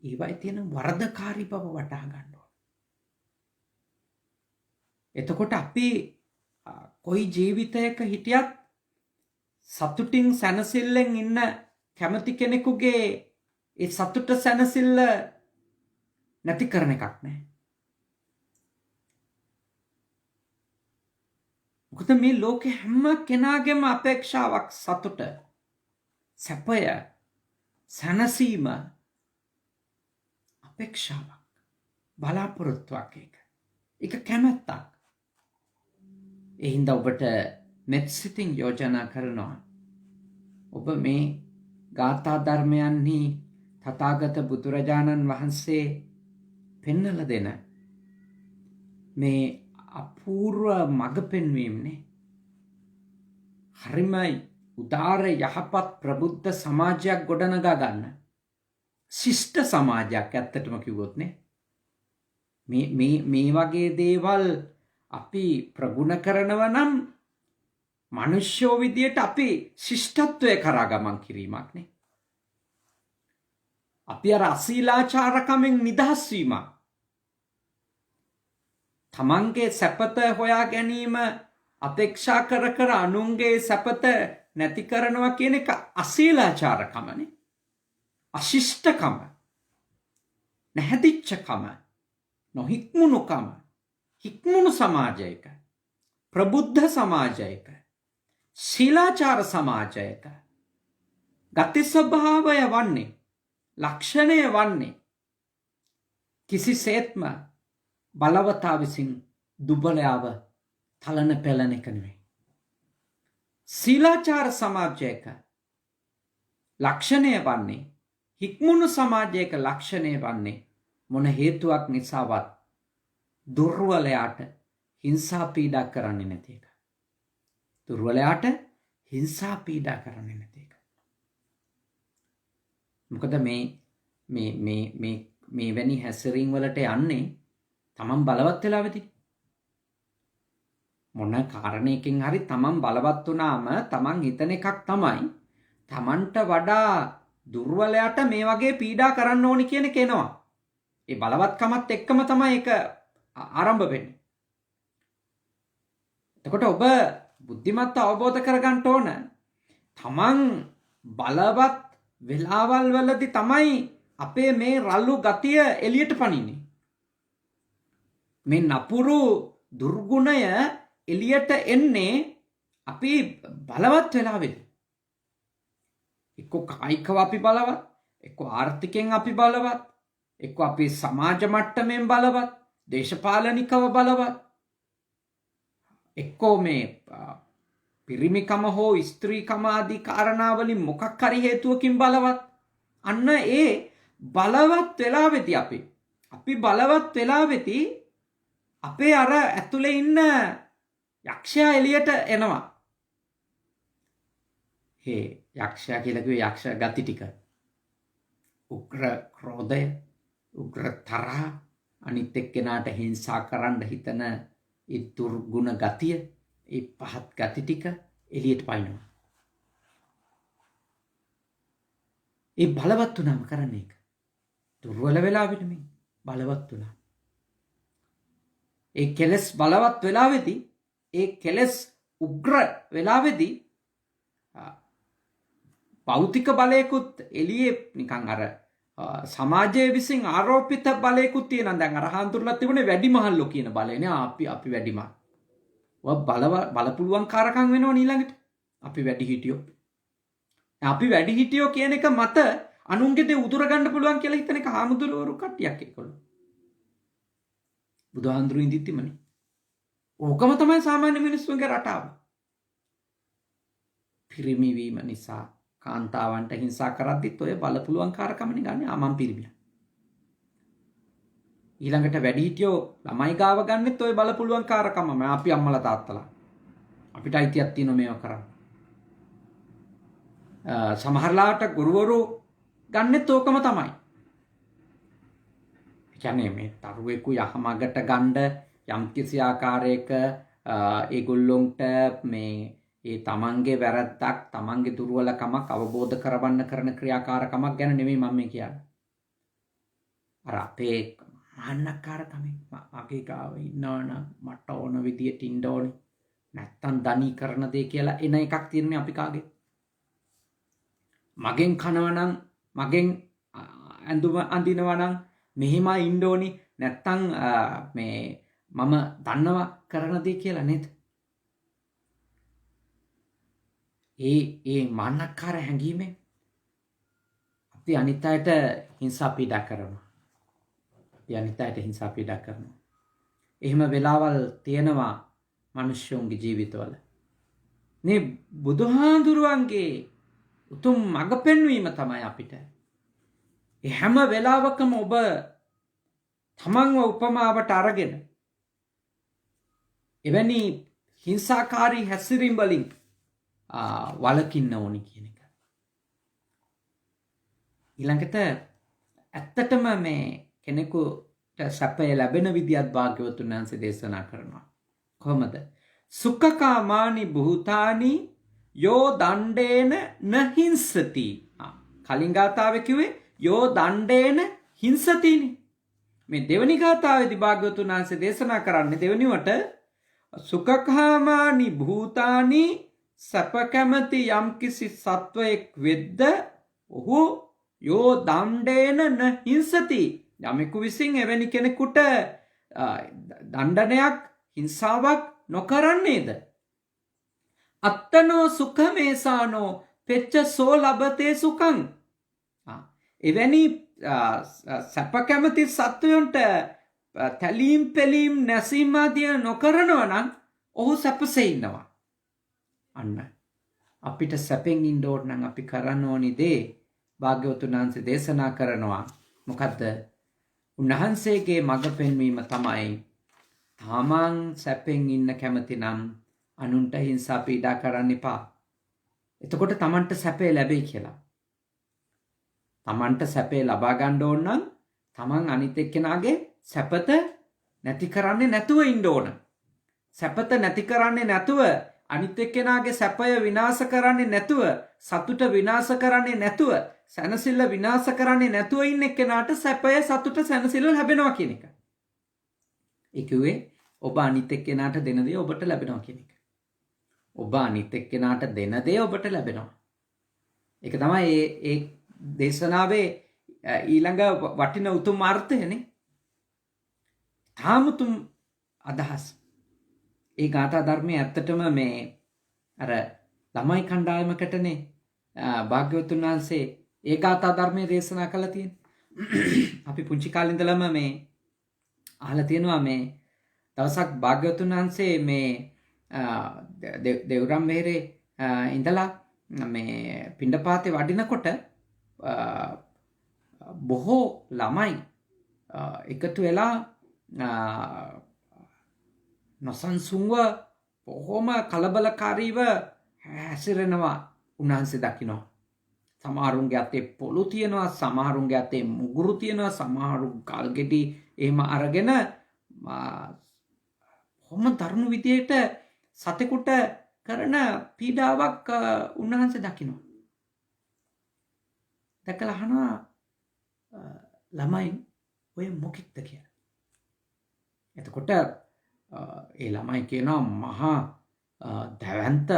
ඒවයි තියෙන වරදකාරී බව වටහා ගන්න ඕන. එතකොට අපි කොයි ජීවිතයක හිටියත් සතුටින් සැනසෙල්ලෙන් ඉන්න කැමති කෙනෙකුගේ ඒ සතුට සැනසෙල්ල නැති කරන එකක් නෑ. මොකද මේ ලෝකේ හැම කෙනාගේම අපේක්ෂාවක් සතුට, සැපය, සැනසීම අපේක්ෂාවක්, බලාපොරොත්තුවක් එක. ඒක කැමැත්තක්. ඒ හින්දා ඔබට මෙත් සිතින් යෝජනා කරනවා. ඔබ මේ ගාථා ධර්මයන්හි තථාගත බුදුරජාණන් වහන්සේ පෙන්වලා දෙන මේ අපූර්ව මඟ පෙන්වීමනේ. හරිම උදාර යහපත් ප්‍රබුද්ධ සමාජයක් ගොඩනගා ගන්න. ශිෂ්ට සමාජයක් ඇත්තටම කිව්වොත් නේ. මේ වගේ දේවල් අපි ප්‍රගුණ කරනවා නම් මනුෂ්‍යෝ විදියට අපි ශිෂ්ටත්වය කරා ගමන් කිරීමක් නේ. අපි අර අශීලාචාරකමෙන් නිදහස් වීමක්. තමන්ගේ සැපත හොයා ගැනීම අපේක්ෂා කර කර අනුන්ගේ සැපත නැති කරනවා කියන එක අශීලාචාරකමනේ. අශිෂ්ටකම, නැහැදිච්චකම, නොහික්මුණුකම, හික්මුණු සමාජයක, ප්‍රබුද්ධ සමාජයක, ශීලාචාර සමාජයක ගති ස්වභාවය වන්නේ, ලක්ෂණය වන්නේ කිසිසේත්ම බලවතා විසින් දුබලයාව තලන පෙළන එක නෙවෙයි. ශීලාචාර සමාජයක ලක්ෂණය වන්නේ, හික්මුණු සමාජයක ලක්ෂණය වන්නේ මොන හේතුවක් නිසාවත් දුර්වලයාට හිංසා පීඩා කරන්නේ නැති එක. දුර්වලයාට හිංසා පීඩා කරන්නේ නැති එක. මොකද මේ වැනි හැසිරීම් වලට යන්නේ තමන් බලවත් වෙලා වෙති. මොන කාරණයකින් හරි තමන් බලවත් වුණාම තමන් හිතන එකක් තමයි තමන්ට වඩා දුර්වලයාට මේ වගේ පීඩා කරන්න ඕනි කියන එක එනවා. ඒ බලවත්කමත් එක්කම තමයි ඒක ආරම්භ වෙන්නේ. එතකොට ඔබ බුද්ධිමත් අවබෝධ කරගන්න ඕන තමන් බලවත් වෙලාවල් වලදී තමයි අපේ මේ රළු ගතිය එළියට පනින්නේ. මේ නපුරු දුර්ගුණය එළියට එන්නේ අපි බලවත් වෙලාවෙදී. එක්ක කායිකව අපි බලවත්, එක්ක ආර්ථිකයෙන් අපි බලවත්, එක්ක අපි සමාජ මට්ටමින් බලවත්, දේශපාලනිකව බලවත්, එක්කෝ මේ පිරිමිකම හෝ ස්ත්‍රීකම ආදී කාරණාවලින් මොකක් හරි හේතුවකින් බලවත්. අන්න ඒ බලවත් වෙලාවෙදී අපි බලවත් වෙලාවෙදී අපේ අර ඇතුලේ ඉන්න යක්ෂයා එළියට එනවා. හේ යක්ෂයා කියලා කිව්වේ යක්ෂ ගති ටික. උග්‍ර ක්‍රෝධය, උග්‍ර තරහ, අනිත් එක්කෙනාට හිංසා කරන්න හිතන ඒ දුර්ගුණ ගතිය, ඒ පහත් ගති ටික එළියට පයින්නවා. ඒ බලවත් වුණාම කරන්නේ ඒක. දුර්වල වෙලාවෙ නෙමෙයි, බලවත් වුණා. ඒ කෙලස් බලවත් වෙලාවේදී, ඒ කෙලස් උග්‍ර වෙලාවේදී භෞතික බලයකුත් එළියේ නිකන් අර සමාජයේ විසින් ආරෝපිත බලයකුත් තියෙනවා. දැන් අර හාන්තුරුලා තිබුණේ වැඩිමහල්ලෝ කියන බලයනේ. අපි වැඩිමහල්. බලපුලුවන් කාරකම් වෙනව ඊළඟට. අපි වැඩි හිටියෝ. අපි වැඩි හිටියෝ කියන එක මත අනුන්ගේ දේ උදුර ගන්න පුළුවන් කියලා හිතන එක හාමුදුරුවෝ කට්ටියක් එක්කලු. බුදුහාඳුරු ඉඳිත්තිමනේ. ඕකම තමයි සාමාන්‍ය මිනිස්සුන්ගේ රටාව. පිරිමි වීම නිසා කාන්තාවන්ට හිංසා කරද්දිත් ඔය බලපුලුවන් කාරකමනේ ගන්න ආමම් පිරිමිලා. ඊළඟට වැඩිහිටියෝ ළමයි ගාව ගන්නෙත් ඔය බලපුලුවන් කාරකමම. අපි අම්මලා තාත්තලා. අපිට අයිතියක් තියෙනවා මේව කරන්න. සමහරලාට ගුරුවරු ගන්නෙත් ඕකම තමයි. කියන්නේ මේ දරුවෙකු යහමගට ගන්න යම්කිසි ආකාරයක ඒගොල්ලොන්ට මේ ඒ තමන්ගේ වැරද්දක් තමන්ගේ දුර්වලකමක් අවබෝධ කරවන්න කරන ක්‍රියාකාරකමක් ගැන නෙමෙයි මම මේ කියන්නේ. අර අපේ මාන්නකාරකමෙන් මගේ ගාව ඉන්නවනම් මට ඕන විදියට ඉන්න ඕනේ. නැත්තම් දනී කරන දේ කියලා එන එකක් තියෙන්නේ අපි කාගේ. මගෙන් කනවනම් මගෙන් ඇඳුම අඳිනවනම් මෙහෙමයි ඉන්න ඕනි. නැත්තම් මේ මම දන්නවා කරන දේ කියලා නේද? ඒ මාන්නකාර හැඟීමෙන් අපි අනිත් අයට හිංසා පීඩා කරනවා. අනිත් අයට හිංසා පීඩා කරනවා. එහෙම වෙලාවල් තියෙනවා මිනිස්සුන්ගේ ජීවිතවල. මේ බුදුහාඳුරුවන්ගේ උතුම් මඟ පෙන්වීම තමයි අපිට. ඒ හැම වෙලාවකම ඔබ තමන්ව උපමාවට අරගෙන එවැනි හිංසාකාරී හැසිරීම් වලින් වළකින්න ඕනි කියන එක. ඊළඟට ඇත්තටම මේ කෙනෙකුට සැපය ලැබෙන විදිහත් භාග්‍යවතුන් වහන්සේ දේශනා කරනවා. කොහොමද? සුඛකාමානි භූතානි යෝ දණ්ඩේන නහිංසති. කලින් ගාථාවේ කිව්වේ යෝ දණ්ඩේන හිංසතිනි. මේ දෙවෙනි ගාථාවේදී භාග්‍යවතුන් වහන්සේ දේශනා කරන්නේ දෙවෙනිවට සුඛකාමානි භූතානි සැප කැමති යම්කිසි සත්වයෙක් වෙද්ද ඔහු යෝ දණ්ඩේන නහිංසති. යමෙකු විසින් එවැනි කෙනෙකුට දණ්ඩනයක් හිංසාවක් නොකරන්නේද? අත්තනෝ සුඛමේසානෝ පෙච්ච සෝ ලබතේ සුඛං. එවැනි සැප කැමති සත්වයන්ට තැලීම් පෙලීම් නැසීම් ආදිය නොකරනවා නම් ඔහු සැපසේ ඉන්නවා. අන්න අපිට සැපෙන් ඉන්න ඕන නම් අපි කරන්න ඕනි දේ භාග්‍යවතුන් වහන්සේ දේශනා කරනවා. මොකද්ද? උන්වහන්සේගේ මඟ පෙන්වීම තමයි තමන් සැපෙන් ඉන්න කැමති නම් අනුන්ට හිංසා පීඩා කරන්න එපා. එතකොට තමන්ට සැපේ ලැබෙයි කියලා. තමන්ට සැපේ ලබා ගන්න ඕන නම් තමන් අනිත් එක්කෙනාගේ සැපත නැති කරන්නේ නැතුව ඉන්න ඕන. සැපත නැති කරන්නේ නැතුව අනිත් එක්කෙනාගේ සැපය විනාශ කරන්නේ නැතුව සතුට විනාශ කරන්නේ නැතුව සැනසෙල්ල විනාශ කරන්නේ නැතුව ඉන්න එක්කෙනාට සැපය සතුට සැනසෙල්ල ලැබෙනවා කියන එක. ඒ කිව්වේ ඔබ අනිත් එක්කෙනාට දෙන දේ ඔබට ලැබෙනවා කියන එක. ඔබ අනිත් එක්කෙනාට දෙන දේ ඔබට ලැබෙනවා. ඒක තමයි ඒ දේශනාවේ ඊළඟ වටින උතුම් අර්ථයනේ. තාමුතුම් අදහස්. ඒ ගාථා ධර්මයේ ඇත්තටම මේ අර ළමයි කණ්ඩායමකටනේ භාග්‍යවතුන් වහන්සේ ඒ ගාථා ධර්මයේ දේශනා කළා තියෙන්නේ. අපි පුංචි කාලේ ඉඳලම මේ අහලා තියෙනවා මේ දවසක් භාග්‍යවතුන් වහන්සේ මේ දෙව්රම් වෙහෙරේ ඉඳලා මේ පිණ්ඩපාතේ වඩිනකොට බොහෝ ළමයි එකතු වෙලා නොසන්සුන්ව බොහොම කලබලකාරීව හැසිරෙනවා උන්වහන්සේ දකිනවා. සමහරුන්ගේ අතේ පොළු තියෙනවා, සමහරුන්ගේ අතේ මුගුරු තියෙනවා, සමහරු ගල් ගෙඩි එහෙම අරගෙන බොහොම දරුණු විදියට සතෙකුට කරන පීඩාවක් උන්වහන්සේ දකිනවා. දැකලා අහනවා ළමයි ඔය මොකෙක්ද කියලා. එතකොට ඒ ළමයි කියනවා මහා දැවැන්ත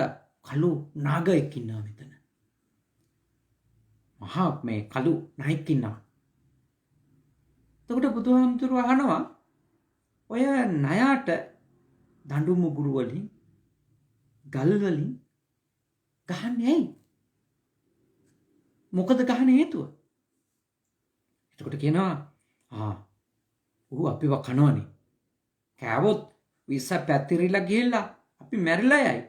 කළු නාගයෙක් ඉන්නවා මෙතන. මහා මේ කළු නායෙක් ඉන්නවා. එතකොට බුදුහාමුදුරුවෝ අහනවා ඔය ණයට දඬු මුගුරු වලින් ගල් වලින් ගහන්නේ ඇයි? මොකද ගහන හේතුව? එතකොට කියනවා ඌ අපිව කනවනේ. කෑවොත් විස පැතිරිලා ගිහිල්ලා අපි මැරිලා යයි.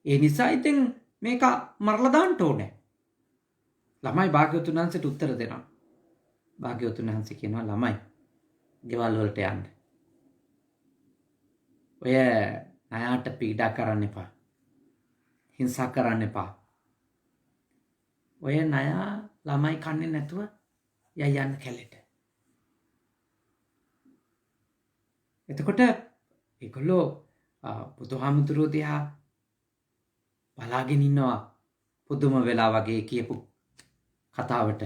ඒ නිසා ඉතින් මේක මරලා දාන්න ඕනේ. ළමයි භාග්‍යවතුන් වහන්සේට උත්තර දෙනවා. භාග්‍යවතුන් වහන්සේ කියනවා ළමයි ගෙවල් වලට යන්න. ඔය ණයට පීඩා කරන්න එපා. හිංසා කරන්න එපා. ඔය ණය ළමයි කන්නේ නැතුව යන්න කැලේට. එතකොට ඒගොල්ලෝ බුදුහාමුදුරුවෝ දිහා බලාගෙන ඉන්නවා පුදුම වෙලා වගේ කියපු කතාවට.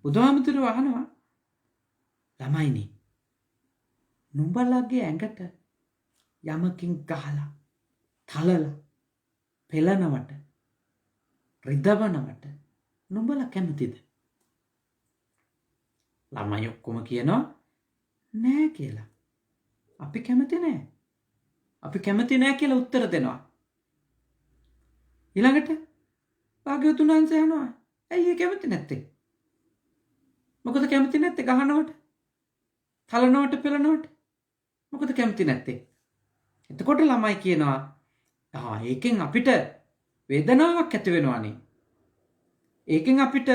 බුදුහාමුදුරුවෝ අහනවා ළමයිනි නුඹලගේ ඇඟට යමකින් ගහලා තලලා පෙළනවට රිදවනවට නුඹලා කැමතිද? ළමයි ඔක්කොම කියනවා නෑ කියලා. අපි කැමති නෑ. අපි කැමති නෑ කියලා උත්තර දෙනවා. ඊළඟට භාග්‍යවතුන් වහන්සේ අහනවා ඇයි ඒ කැමති නැත්තේ? මොකද කැමති නැත්තේ ගහනවට? තලනවට පෙළනවට? මොකද කැමති නැත්තේ? එතකොට ළමයි කියනවා ඒකෙන් අපිට වේදනාවක් ඇති වෙනවානේ. ඒකෙන් අපිට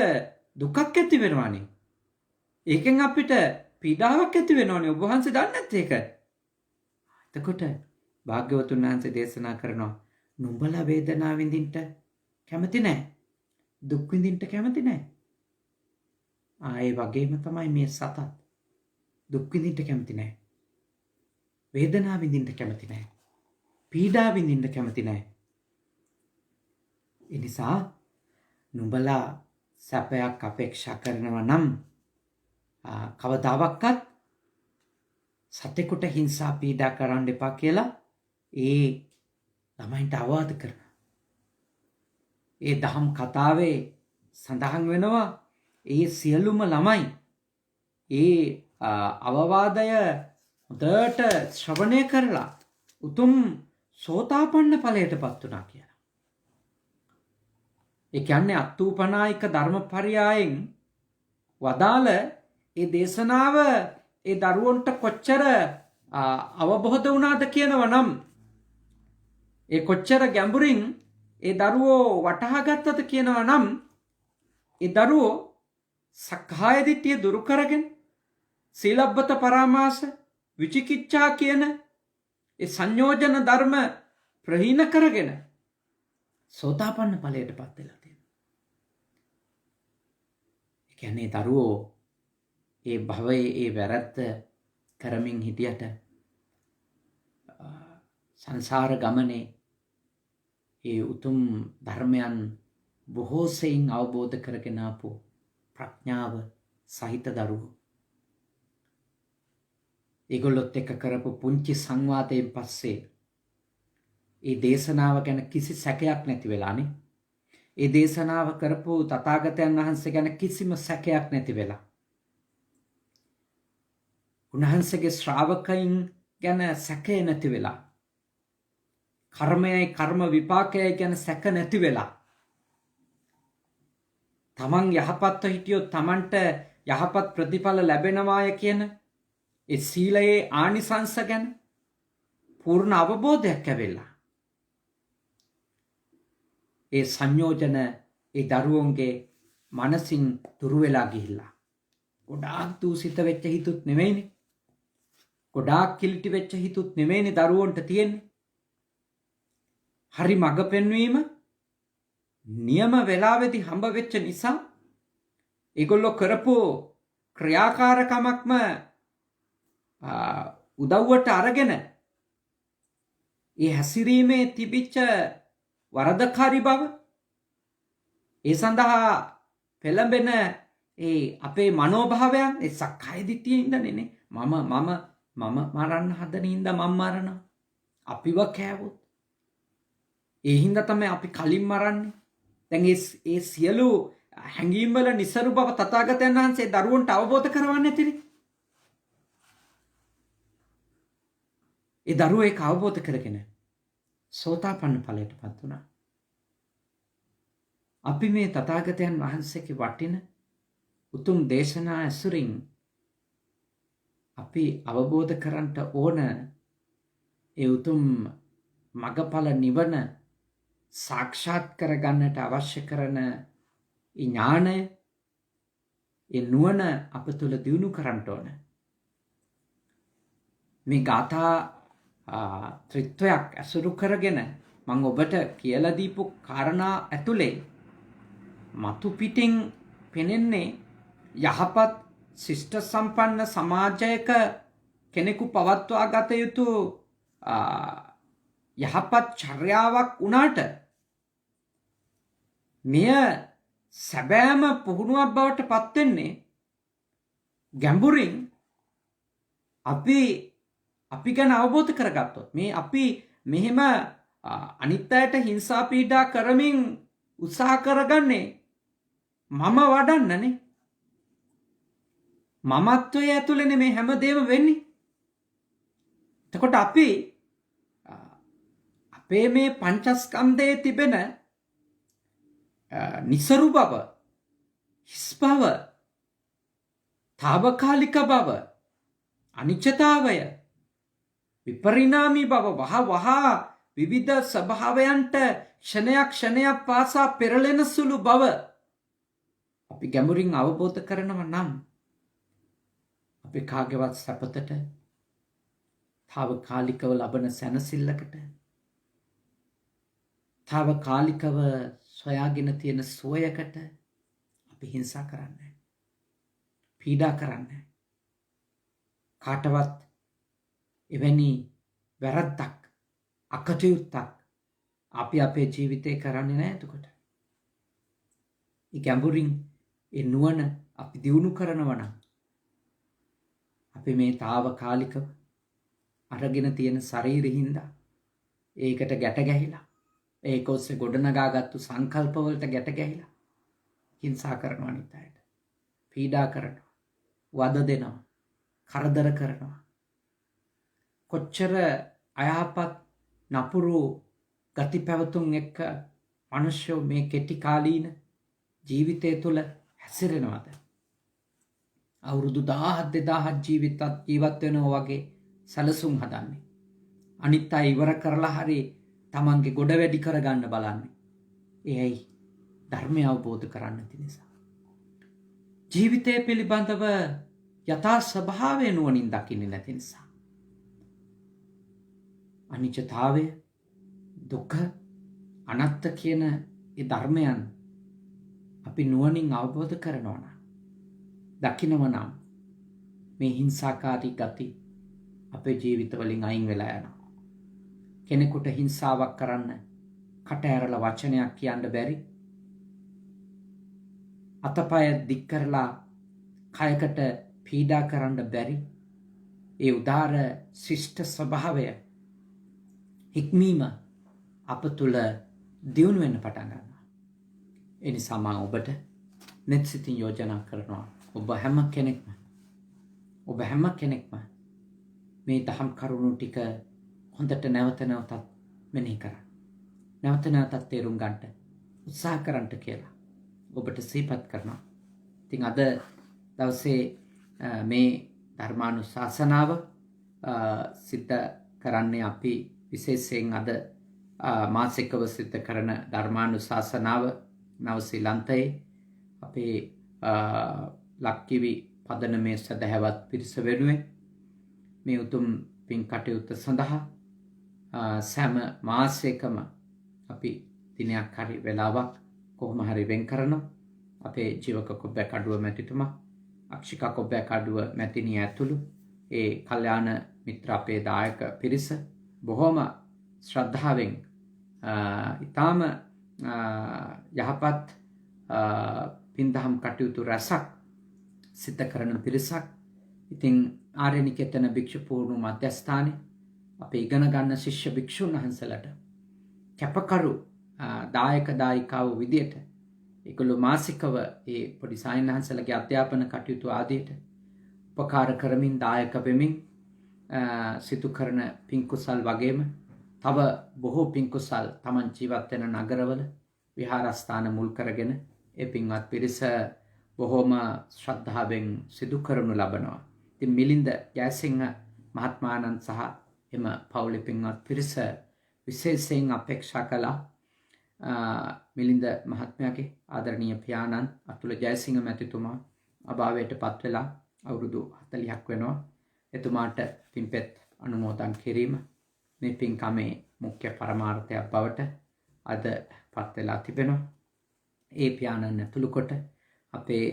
දුකක් ඇති වෙනවානේ. ඒකෙන් අපිට පීඩාවක් ඇති වෙනවානේ. ඔබ වහන්සේ දන්නේ නැත්තේ ඒක. එතකොට භාග්‍යවතුන් වහන්සේ දේශනා කරනවා නුඹලා වේදනාව විඳින්න කැමති නැහැ. දුක් විඳින්න කැමති නැහැ. ඒ වගේම තමයි මේ සතත් දුක් විඳින්න කැමති නැහැ. වේදනාව විඳින්න කැමති නැහැ. පීඩා විඳින්න කැමති නැහැ. ඒ නිසා නුඹලා සැපයක් අපේක්ෂා කරනවා නම් කවදාවත් සතෙකුට හිංසා පීඩා කරන්න එපා කියලා ඒ ළමයින්ට අවවාද කරනවා. ඒ දහම් කතාවේ සඳහන් වෙනවා ඒ සියලුම ළමයි ඒ අවවාදය හොඳට ශ්‍රවණය කරලා උතුම් සෝතාපන්න ඵලයටපත් වුණා කියලා. ඒ කියන්නේ අත්ූපනායික ධර්මපරයයන් වදාළ ඒ දේශනාව ඒ දරුවන්ට කොච්චර අවබෝධ වුණාද කියනවා නම් ඒ කොච්චර ගැඹුරින් ඒ දරුවෝ වටහා ගත්තද කියනවා නම් ඒ දරුවෝ සක්කාය දිට්ඨිය දුරු කරගෙන සීලබ්බත පරාමාස විචිකිච්ඡා කියන ඒ සංයෝජන ධර්ම ප්‍රහීන කරගෙන සෝතාපන්න ඵලයටපත් වෙලා තියෙනවා. ඒ කියන්නේ දරුවෝ ඒ භවයේ ඒ වැරද්ද කරමින් හිටියට සංසාර ගමනේ ඒ උතුම් ධර්මයන් බොහෝ සෙයින් අවබෝධ කරගෙන ආපු ප්‍රඥාව සහිත දරුවෝ. ඒගොල්ලොත් එක්ක කරපු පුංචි සංවාදයෙන් පස්සේ ඒ දේශනාව ගැන කිසි සැකයක් නැති වෙලානේ. ඒ දේශනාව කරපු තථාගතයන් වහන්සේ ගැන කිසිම සැකයක් නැති වෙලා. උන්වහන්සේගේ ශ්‍රාවකයන් ගැන සැකේ නැති වෙලා. කර්මයයි කර්ම විපාකයයි ගැන සැක නැති වෙලා. තමන් යහපත්ව හිටියොත් තමන්ට යහපත් ප්‍රතිඵල ලැබෙනවාය කියන ඒ සීලයේ ආනිසංස ගැන පූර්ණ අවබෝධයක් ඇවිල්ලා. ඒ සංයෝජන ඒ දරුවන්ගේ මනසින් දුර වෙලා ගිහිල්ලා. ගොඩාක් දූෂිත වෙච්ච හිතුත් නෙමෙයිනේ. ගොඩාක් කිලිටි වෙච්ච හිතුත් නෙමෙයිනේ දරුවන්ට තියෙන්නේ. හරි මඟ පෙන්වීම නියම වෙලාවෙදී හම්බ වෙච්ච නිසා ඒගොල්ලෝ කරපු ක්‍රියාකාරකමක්ම උදව්වට අරගෙන ඒ හැසිරීමේ තිබිච්ච වරදකාරී බව ඒ සඳහා පෙළඹෙන ඒ අපේ මනෝභාවයන් ඒ සක්කාය දිට්ඨියේ ඉඳන්නේ මම මරන්න හදන හින්දා මම මරනවා. අපිව කෑවොත් ඒ හින්දා තමයි අපි කලින් මරන්නේ. දැන් ඒ සියලු හැඟීම් වල નિසරු බව තථාගතයන් වහන්සේ දරුවන්ට අවබෝධ කරවන්නේ නැතිනේ. ඒ දරුවෝ ඒක අවබෝධ කරගෙන සෝතාපන්න ඵලයටපත් වුණා. අපි මේ තථාගතයන් වහන්සේගේ වටින උතුම් දේශනා ඇසුරින් අපි අවබෝධ කරන්ට ඕන ඒ උතුම් මගඵල නිවන සාක්ෂාත් කරගන්නට අවශ්‍ය කරන ඥානය ඒ නුවණ අප තුළ දියුණු කරන්න ඕන. මේ ගාථා ත්‍රිත්වයක් ඇසුරු කරගෙන මං ඔබට කියලා දීපු කාරණා ඇතුලේ මතු පිටින් පෙනෙන්නේ යහපත් ශිෂ්ට සම්පන්න සමාජයක කෙනෙකු පවත්වා ගත යුතු යහපත් චර්යාවක් වුණාට මෙය සැබෑම පුහුණුවක් බවට පත් වෙන්නේ ගැඹුරින් අපි ගැන අවබෝධ කරගත්තොත්. මේ අපි මෙහෙම අනිත් අයට හිංසා පීඩා කරමින් උත්සාහ කරගන්නේ මම වඩන්නනේ. මමත්වයේ ඇතුළේනේ මේ හැමදේම වෙන්නේ. එතකොට අපි අපේ මේ පංචස්කන්ධයේ තිබෙන නිසරු බව, හිස් බව, తాවකාලික බව, අනිත්‍යතාවය, විපරිණාමී බව, වහ විවිධ ස්වභාවයන්ට ක්ෂණයක් පාසා පෙරලෙන සුළු බව අපි ගැඹුරින් අවබෝධ කරනවා නම් අපි කාගේවත් සැපතට, తాවකාලිකව ලබන සැනසෙල්ලකට, తాවකාලිකව සොයාගෙන තියෙන සුවයකට අපි හිංසා කරන්නේ, පීඩා කරන්නේ. කාටවත් එවැනි වැරද්දක්, අකටයුත්තක් අපි අපේ ජීවිතේ කරන්නේ නැහැ. එතකොට ඒ ගැඹුරින් ඒ නුවණ අපි දියුණු කරනවා නම් අපි මේ తాවකාලිකව අරගෙන තියෙන ශරීරෙහිඳ ඒකට ගැට ගැහිලා, ඒක ඔස්සේ ගොඩනගාගත්තු සංකල්පවලට ගැට ගැහිලා හිංසා කරනවා, අනිත් අයට පීඩා කරනවා, වද දෙනවා, කරදර කරනවා. කොච්චර අයහපත් නපුරු ගති පැවතුම් එක්ක මිනිස්සු මේ කෙටි කාලීන ජීවිතය තුළ හැසිරෙනවද? අවුරුදු 1000 ජීවිත වෙනවා වගේ සැලසුම් හදන්නේ. අනිත් අය ඉවර කරලා හරි තමන්ගේ ගොඩ වැඩි කරගන්න බලන්නේ. එයයි ධර්මය අවබෝධ කරන්න නැති නිසා. ජීවිතය පිළිබඳව යථා ස්වභාවය නුවණින් දකින්නේ නැති නිසා. අනිත්‍යතාවය, දුක, අනාත්ත කියන ඒ ධර්මයන් අපි නුවණින් අවබෝධ කරනවා නම්, දකිනවා නම් මේ හිංසාකාරී ගති අපේ ජීවිතවලින් අයින් වෙලා යනවා. කෙනෙකුට හිංසාවක් කරන්න කට ඇරලා වචනයක් කියන්න බැරි, අතපය දික් කරලා කයකට පීඩා කරන්න බැරි ඒ උදාර ශිෂ්ට ස්වභාවය හික්මීම අප තුළ දියුණු වෙන්න පටන් ගන්නවා. ඒ නිසා මම ඔබට net සිතින් යෝජනා කරනවා, ඔබ හැම කෙනෙක්ම මේ දහම් කරුණු ටික හොඳට නැවත නැවතත් මෙනෙහි කරන්න. නැවත නැවතත් තේරුම් ගන්නට උත්සාහ කරන්න කියලා ඔබට සිහිපත් කරනවා. ඉතින් අද දවසේ මේ ධර්මානුශාසනාව සිද්ධ කරන්නේ අපි විශේෂයෙන් අද මාසිකව සිද්ධ කරන ධර්මානුශාසනාව නව ශ්‍රීලන්තයේ අපේ ලක්කිවි පදනමේ සදහැවත් පිරිස වෙනුවෙන් මේ උතුම් පින් කටයුත්ත සඳහා සෑම මාසයකම අපි දිනයක් හරි වෙලාවක් කොහොම හරි වෙන් කරනවා. අපේ ජීවක කොබ්බෑ කඩුව මැතිතුමා, අක්ෂිකා කොබ්බෑ කඩුව මැතිණිය ඇතුළු ඒ කල්යාණ මිත්‍ර අපේ දායක පිරිස බොහොම ශ්‍රද්ධාවෙන් ඊටාම යහපත් පින්දහම් කටයුතු රැසක් සිද්ධ කරන පිරිසක්. ඉතින් ආර්යනිකේතන භික්ෂු පූර්ණ මධ්‍යස්ථානයේ අපේ ඉගෙන ගන්න ශිෂ්‍ය භික්ෂුන් වහන්සේලාට කැපකරු දායක දායිකාවෝ විදියට ඒගොල්ලෝ මාසිකව ඒ පොඩි සායන වහන්සේලාගේ අධ්‍යාපන කටයුතු ආදියට උපකාර කරමින් දායක වෙමින් සිදු කරන පින්කුසල් වගේම තව බොහෝ පින්කුසල් තමන් ජීවත් වෙන නගරවල විහාරස්ථාන මුල් කරගෙන ඒ පින්වත් පිරිස බොහෝම ශ්‍රද්ධාවෙන් සිදු කරනු ලබනවා. ඉතින් මිලින්ද ජයසිංහ මහත්මයාණන් සහ එම පවුලේ පින්වත් පිරිස විශේෂයෙන් අපේක්ෂා කළා මිලින්ද මහත්මයාගේ ආදරණීය පියාණන් අතුල ජයසිංහ මැතිතුමා අභාවයට පත් වෙලා අවුරුදු 40ක් වෙනවා. එතුමාට පින්පෙත් අනුමෝදන් කිරීම මේ පින්කමේ මුඛ්‍ය පරමාර්ථයක් බවට අද පත් වෙලා තිබෙනවා. ඒ පියාණන් ඇතුළු කොට අපේ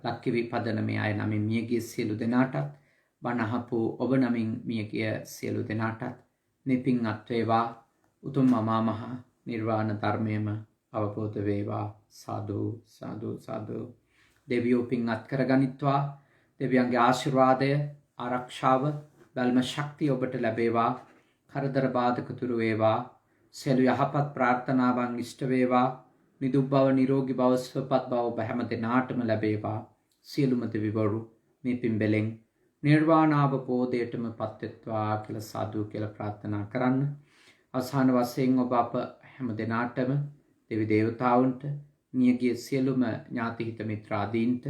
ලක්කිවි පදනමේ අය නමින් මියගිය සියලු දෙනාටත් බණ අහපු ඔබ නමින් මියගිය සියලු දෙනාටත් මේ පින් අත් වේවා. උතුම් අමා මහ නිර්වාණ ධර්මයම අවබෝධ වේවා. සාදු සාදු සාදු. දෙවියෝ පින් අත් කරගනිත්වා. දෙවියන්ගේ ආශිර්වාදය ආරක්ෂාව බැල්ම ශක්තිය ඔබට ලැබේවා. කරදර බාධක දුරු වේවා. සියලු යහපත් ප්‍රාර්ථනාවන් ඉෂ්ට වේවා. නිදුක් බව නිරෝගී බව සුවපත් බව ඔබ හැම දිනාටම ලැබේවා. සියලුම දෙවිවරු මේ පින්බලෙන් නිර්වාණ අවබෝධයටම පත්වෙත්වා කියලා සාදු කියලා ප්‍රාර්ථනා කරන්න. අවසාන වශයෙන් ඔබ අප හැම දිනාටම දෙවි දේවතාවුන්ට මියගිය සියලුම ඥාති හිත මිත්‍රාදීන්ට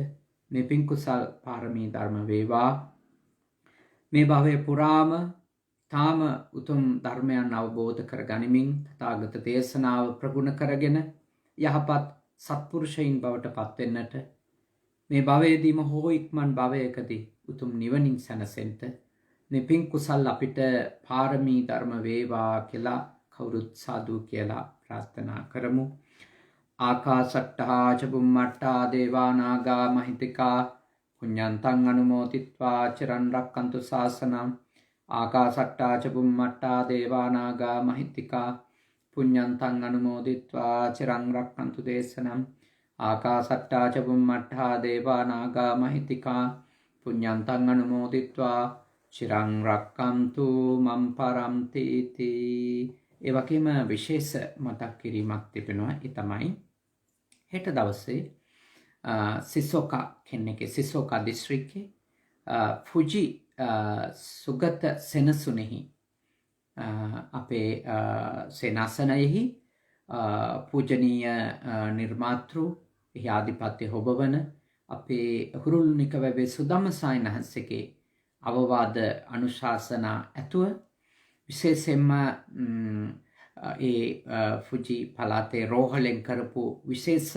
මේ පින් කුසල් පාරමී ධර්ම වේවා. මේ භවයේ පුරාම තාම උතුම් ධර්මයන් අවබෝධ කර ගනිමින් තථාගත දේශනාව ප්‍රගුණ කරගෙන යහපත් සත්පුරුෂයින් බවට පත්වෙන්නට මේ භවයේදීම හෝ ඉක්මන් භවයකදී උතුම් නිවනින් සැනසෙන්න මේ පින් කුසල් අපිට පාරමී ධර්ම වේවා කියලා කවුරුත් සාදු කියලා ප්‍රාර්ථනා කරමු. ආකාශට්ටා ච බුම්මට්ටා දේවා නාග මහිත්‍තිකා පුඤ්ඤන්තං අනුමෝදිත්වා චිරන් රක්칸තු ශාසනං. ආකාශට්ටා ච බුම්මට්ටා දේවා නාග මහිත්‍තිකා පුඤ්ඤන්තං අනුමෝදිත්වා චිරන් රක්칸තු දේශනං. ආකාශට්ටා ච බුම්මට්ටා දේවා නාග මහිත්‍තිකා පුඤ්ඤන්තං අනුමෝදිත්වා චිරන් රක්칸තු මම් පරන්ති इति. ඒ වගේම විශේෂ මතක් කිරීමක් තිබෙනවා. ඒ තමයි හෙට දවසේ සිසෝකා කෙනෙක්ගේ සිසෝකා දිස්ත්‍රික්කේ ෆුජි සුගත සෙනසුනේහි අපේ සේනාසනයෙහි පූජනීය නිර්මාතෘ එහි ආධිපත්‍ය හොබවන අපේ හුරුල්නික වැවේ සුදම්මසායන වහන්සේගේ අවවාද අනුශාසනා ඇතුව විශේෂයෙන්ම ඒ ෆුජි පළාතේ රෝහලෙන් කරපු විශේෂ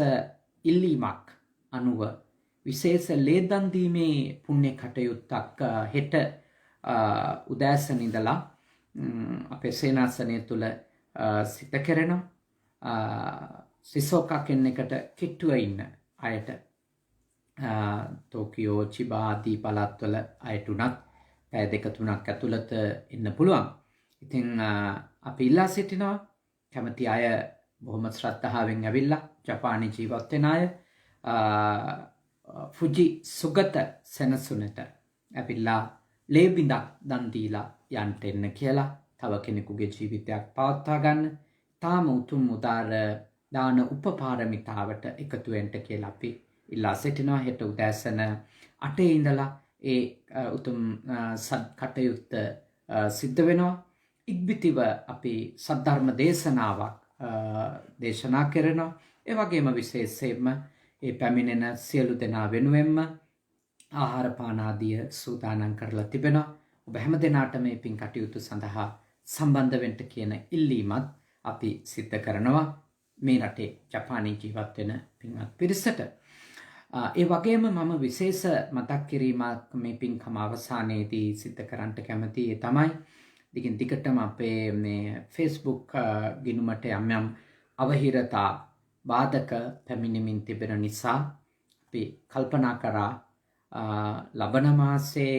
ඉල්ලීමක් අනුව විශේෂ ලේදන් දීමේ පුණ්‍ය කටයුත්තක් හෙට උදෑසන ඉඳලා අපේ සේනාසනය තුල සිත කෙරෙනවා. සිසෝකා කෙනෙක්ට කිට්ටුව ඉන්න අයට ටෝකියෝ චිබා ආදී පළාත්වල අයට උනත් පැය 2-3ක් ඇතුළත එන්න පුළුවන්. ඉතින් අපි ඉල්ලා සිටිනවා කැමති අය බොහොම ශ්‍රද්ධාවෙන් ඇවිල්ලා ජපානයේ ජීවත් වෙන අය ෆුජි සුගත සෙනසුනට ඇවිල්ලා ලේ බිඳක් දන් දීලා යන්න එන්න කියලා තව කෙනෙකුගේ ජීවිතයක් පවත්වා ගන්න තාම උතුම් උදාර දාන උපපාරමිතාවට එකතු වෙන්න කියලා අපි ඉල්ලා සිටිනවා. හෙට උදෑසන 8 ඉඳලා ඒ උතුම් සත් කටයුත්ත සිද්ධ වෙනවා. ඉක්බිතිව අපි සද්ධර්ම දේශනාවක් දේශනා කරනවා. ඒ වගේම විශේෂයෙන්ම ඒ පැමිණෙන සියලු දෙනා වෙනුවෙන්ම ආහාර පාන ආදිය සූදානම් කරලා තිබෙනවා. ඔබ හැම දිනාට මේ පින් කටයුතු සඳහා සම්බන්ධ වෙන්න කියන ඉල්ලීමත් අපි සිද්ධ කරනවා මේ රටේ ජපානයේ ජීවත් වෙන පින්වත් පිරිසට. ඒ වගේම මම විශේෂ මතක් කිරීමක් මේ පින්කම අවසානයේදී සිද්ධ කරන්න කැමතියි. ඒ තමයි දිගින් දිගටම අපේ මේ Facebook ගිණුමට යම් අවහිරතා බාධක පැමිණෙමින් තිබෙන නිසා අපි කල්පනා කරා ලබන මාසේ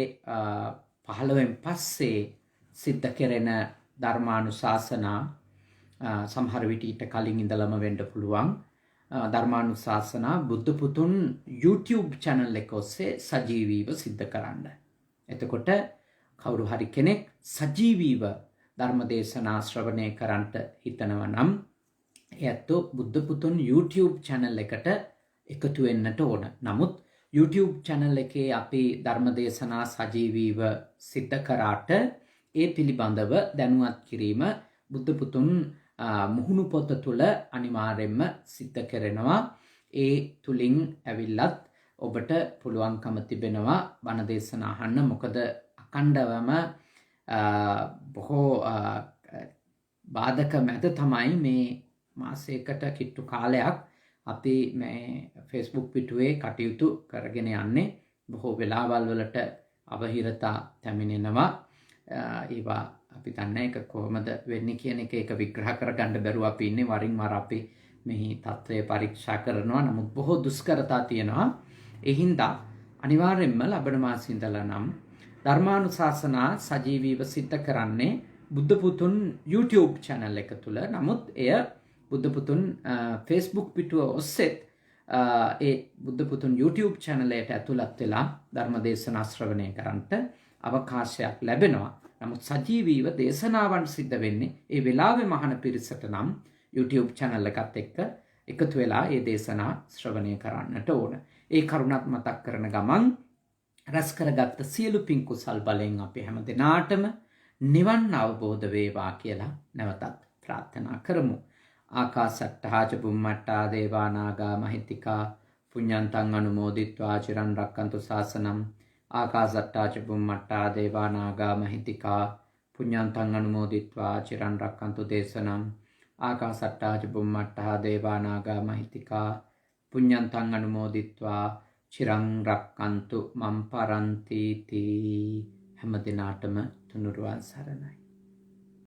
15න් පස්සේ සිද්ධ කෙරෙන ධර්මානුශාසනා සමහර විට ඊට කලින් ඉඳලම වෙන්න පුළුවන් ධර්මානුශාසනා බුද්ධ පුතුන් YouTube channel එක ඔස්සේ සජීවීව සිද්ධ කරන්න. එතකොට කවුරු හරි කෙනෙක් සජීවීව ධර්ම දේශනා ශ්‍රවණය කරන්නට හිතනවා නම් එයත් බුද්ධ පුතුන් YouTube channel එකට එකතු වෙන්නට ඕන. නමුත් YouTube channel එකේ අපි ධර්ම දේශනා සජීවීව සිද්ධ කරාට ඒ පිළිබඳව දැනුවත් කිරීම බුද්ධ පුතුන් මුහුණු පොත තුල අනිවාර්යෙන්ම සිද්ධ කරනවා. ඒ තුලින් ඇවිල්ලත් ඔබට පුළුවන්කම තිබෙනවා බණ දේශනා අහන්න. මොකද අඛණ්ඩවම බොහෝ බාධක මැද තමයි මේ මාසයකට කිට්ටු කාලයක් අපි මේ Facebook පිටුවේ කටයුතු කරගෙන යන්නේ. බොහෝ වෙලාවල් වලට අවහිරතා පැමිණෙනවා. ඒවා අපි දන්නේ ඒක කොහොමද වෙන්නේ කියන එක විග්‍රහ කරගන්න බැරුව අපි ඉන්නේ. වරින් වර අපි මෙහි තත්ත්වය පරීක්ෂා කරනවා. නමුත් බොහෝ දුෂ්කරතා තියෙනවා. ඒ හින්දා අනිවාර්යෙන්ම ලබන මාසෙ ඉඳලා නම් ධර්මානුශාසනා සජීවීව සිද්ධ කරන්නේ බුද්ධ පුතුන් YouTube channel එක තුල. නමුත් එය බුද්ධ පුතුන් Facebook පිටුව ඔස්සේත් ඒ බුද්ධ පුතුන් YouTube channel එකට ඇතුළත් වෙලා ධර්ම දේශනා ශ්‍රවණය කරන්නට අවකාශයක් ලැබෙනවා. නමුත් සජීවීව දේශනාවන් සිද්ධ වෙන්නේ ඒ වෙලාවේ මහාන පිරිසට නම් YouTube channel එකත් එක්ක එකතු වෙලා ඒ දේශනා ශ්‍රවණය කරන්නට ඕන. ඒ කරුණත් මතක් කරන ගමන් රැස් කරගත්ත සියලු පින් කුසල් බලෙන් අපි හැම දිනාටම නිවන් අවබෝධ වේවා කියලා නැවතත් ප්‍රාර්ථනා කරමු. ආකාසට්ටා ච බුම්මට්ටා දේවා නාග මහිත්‍තිකා පුඤ්ඤන්තං අනුමෝදිත්වා චිරන් රක්칸තු ශාසනං. ආකාසට්ටා ච බුම්මට්ටා දේවා නාග මහිත්‍තිකා පුඤ්ඤන්තං අනුමෝදිත්වා චිරන් රක්칸තු දේශනං. ආකාසට්ටා ච බුම්මට්ටා දේවා නාග මහිත්‍තිකා පුඤ්ඤන්තං අනුමෝදිත්වා චිරං රක්칸තු මම් පරන්ති තී. හැම දිනාටම තුනුරුවන් සරණයි.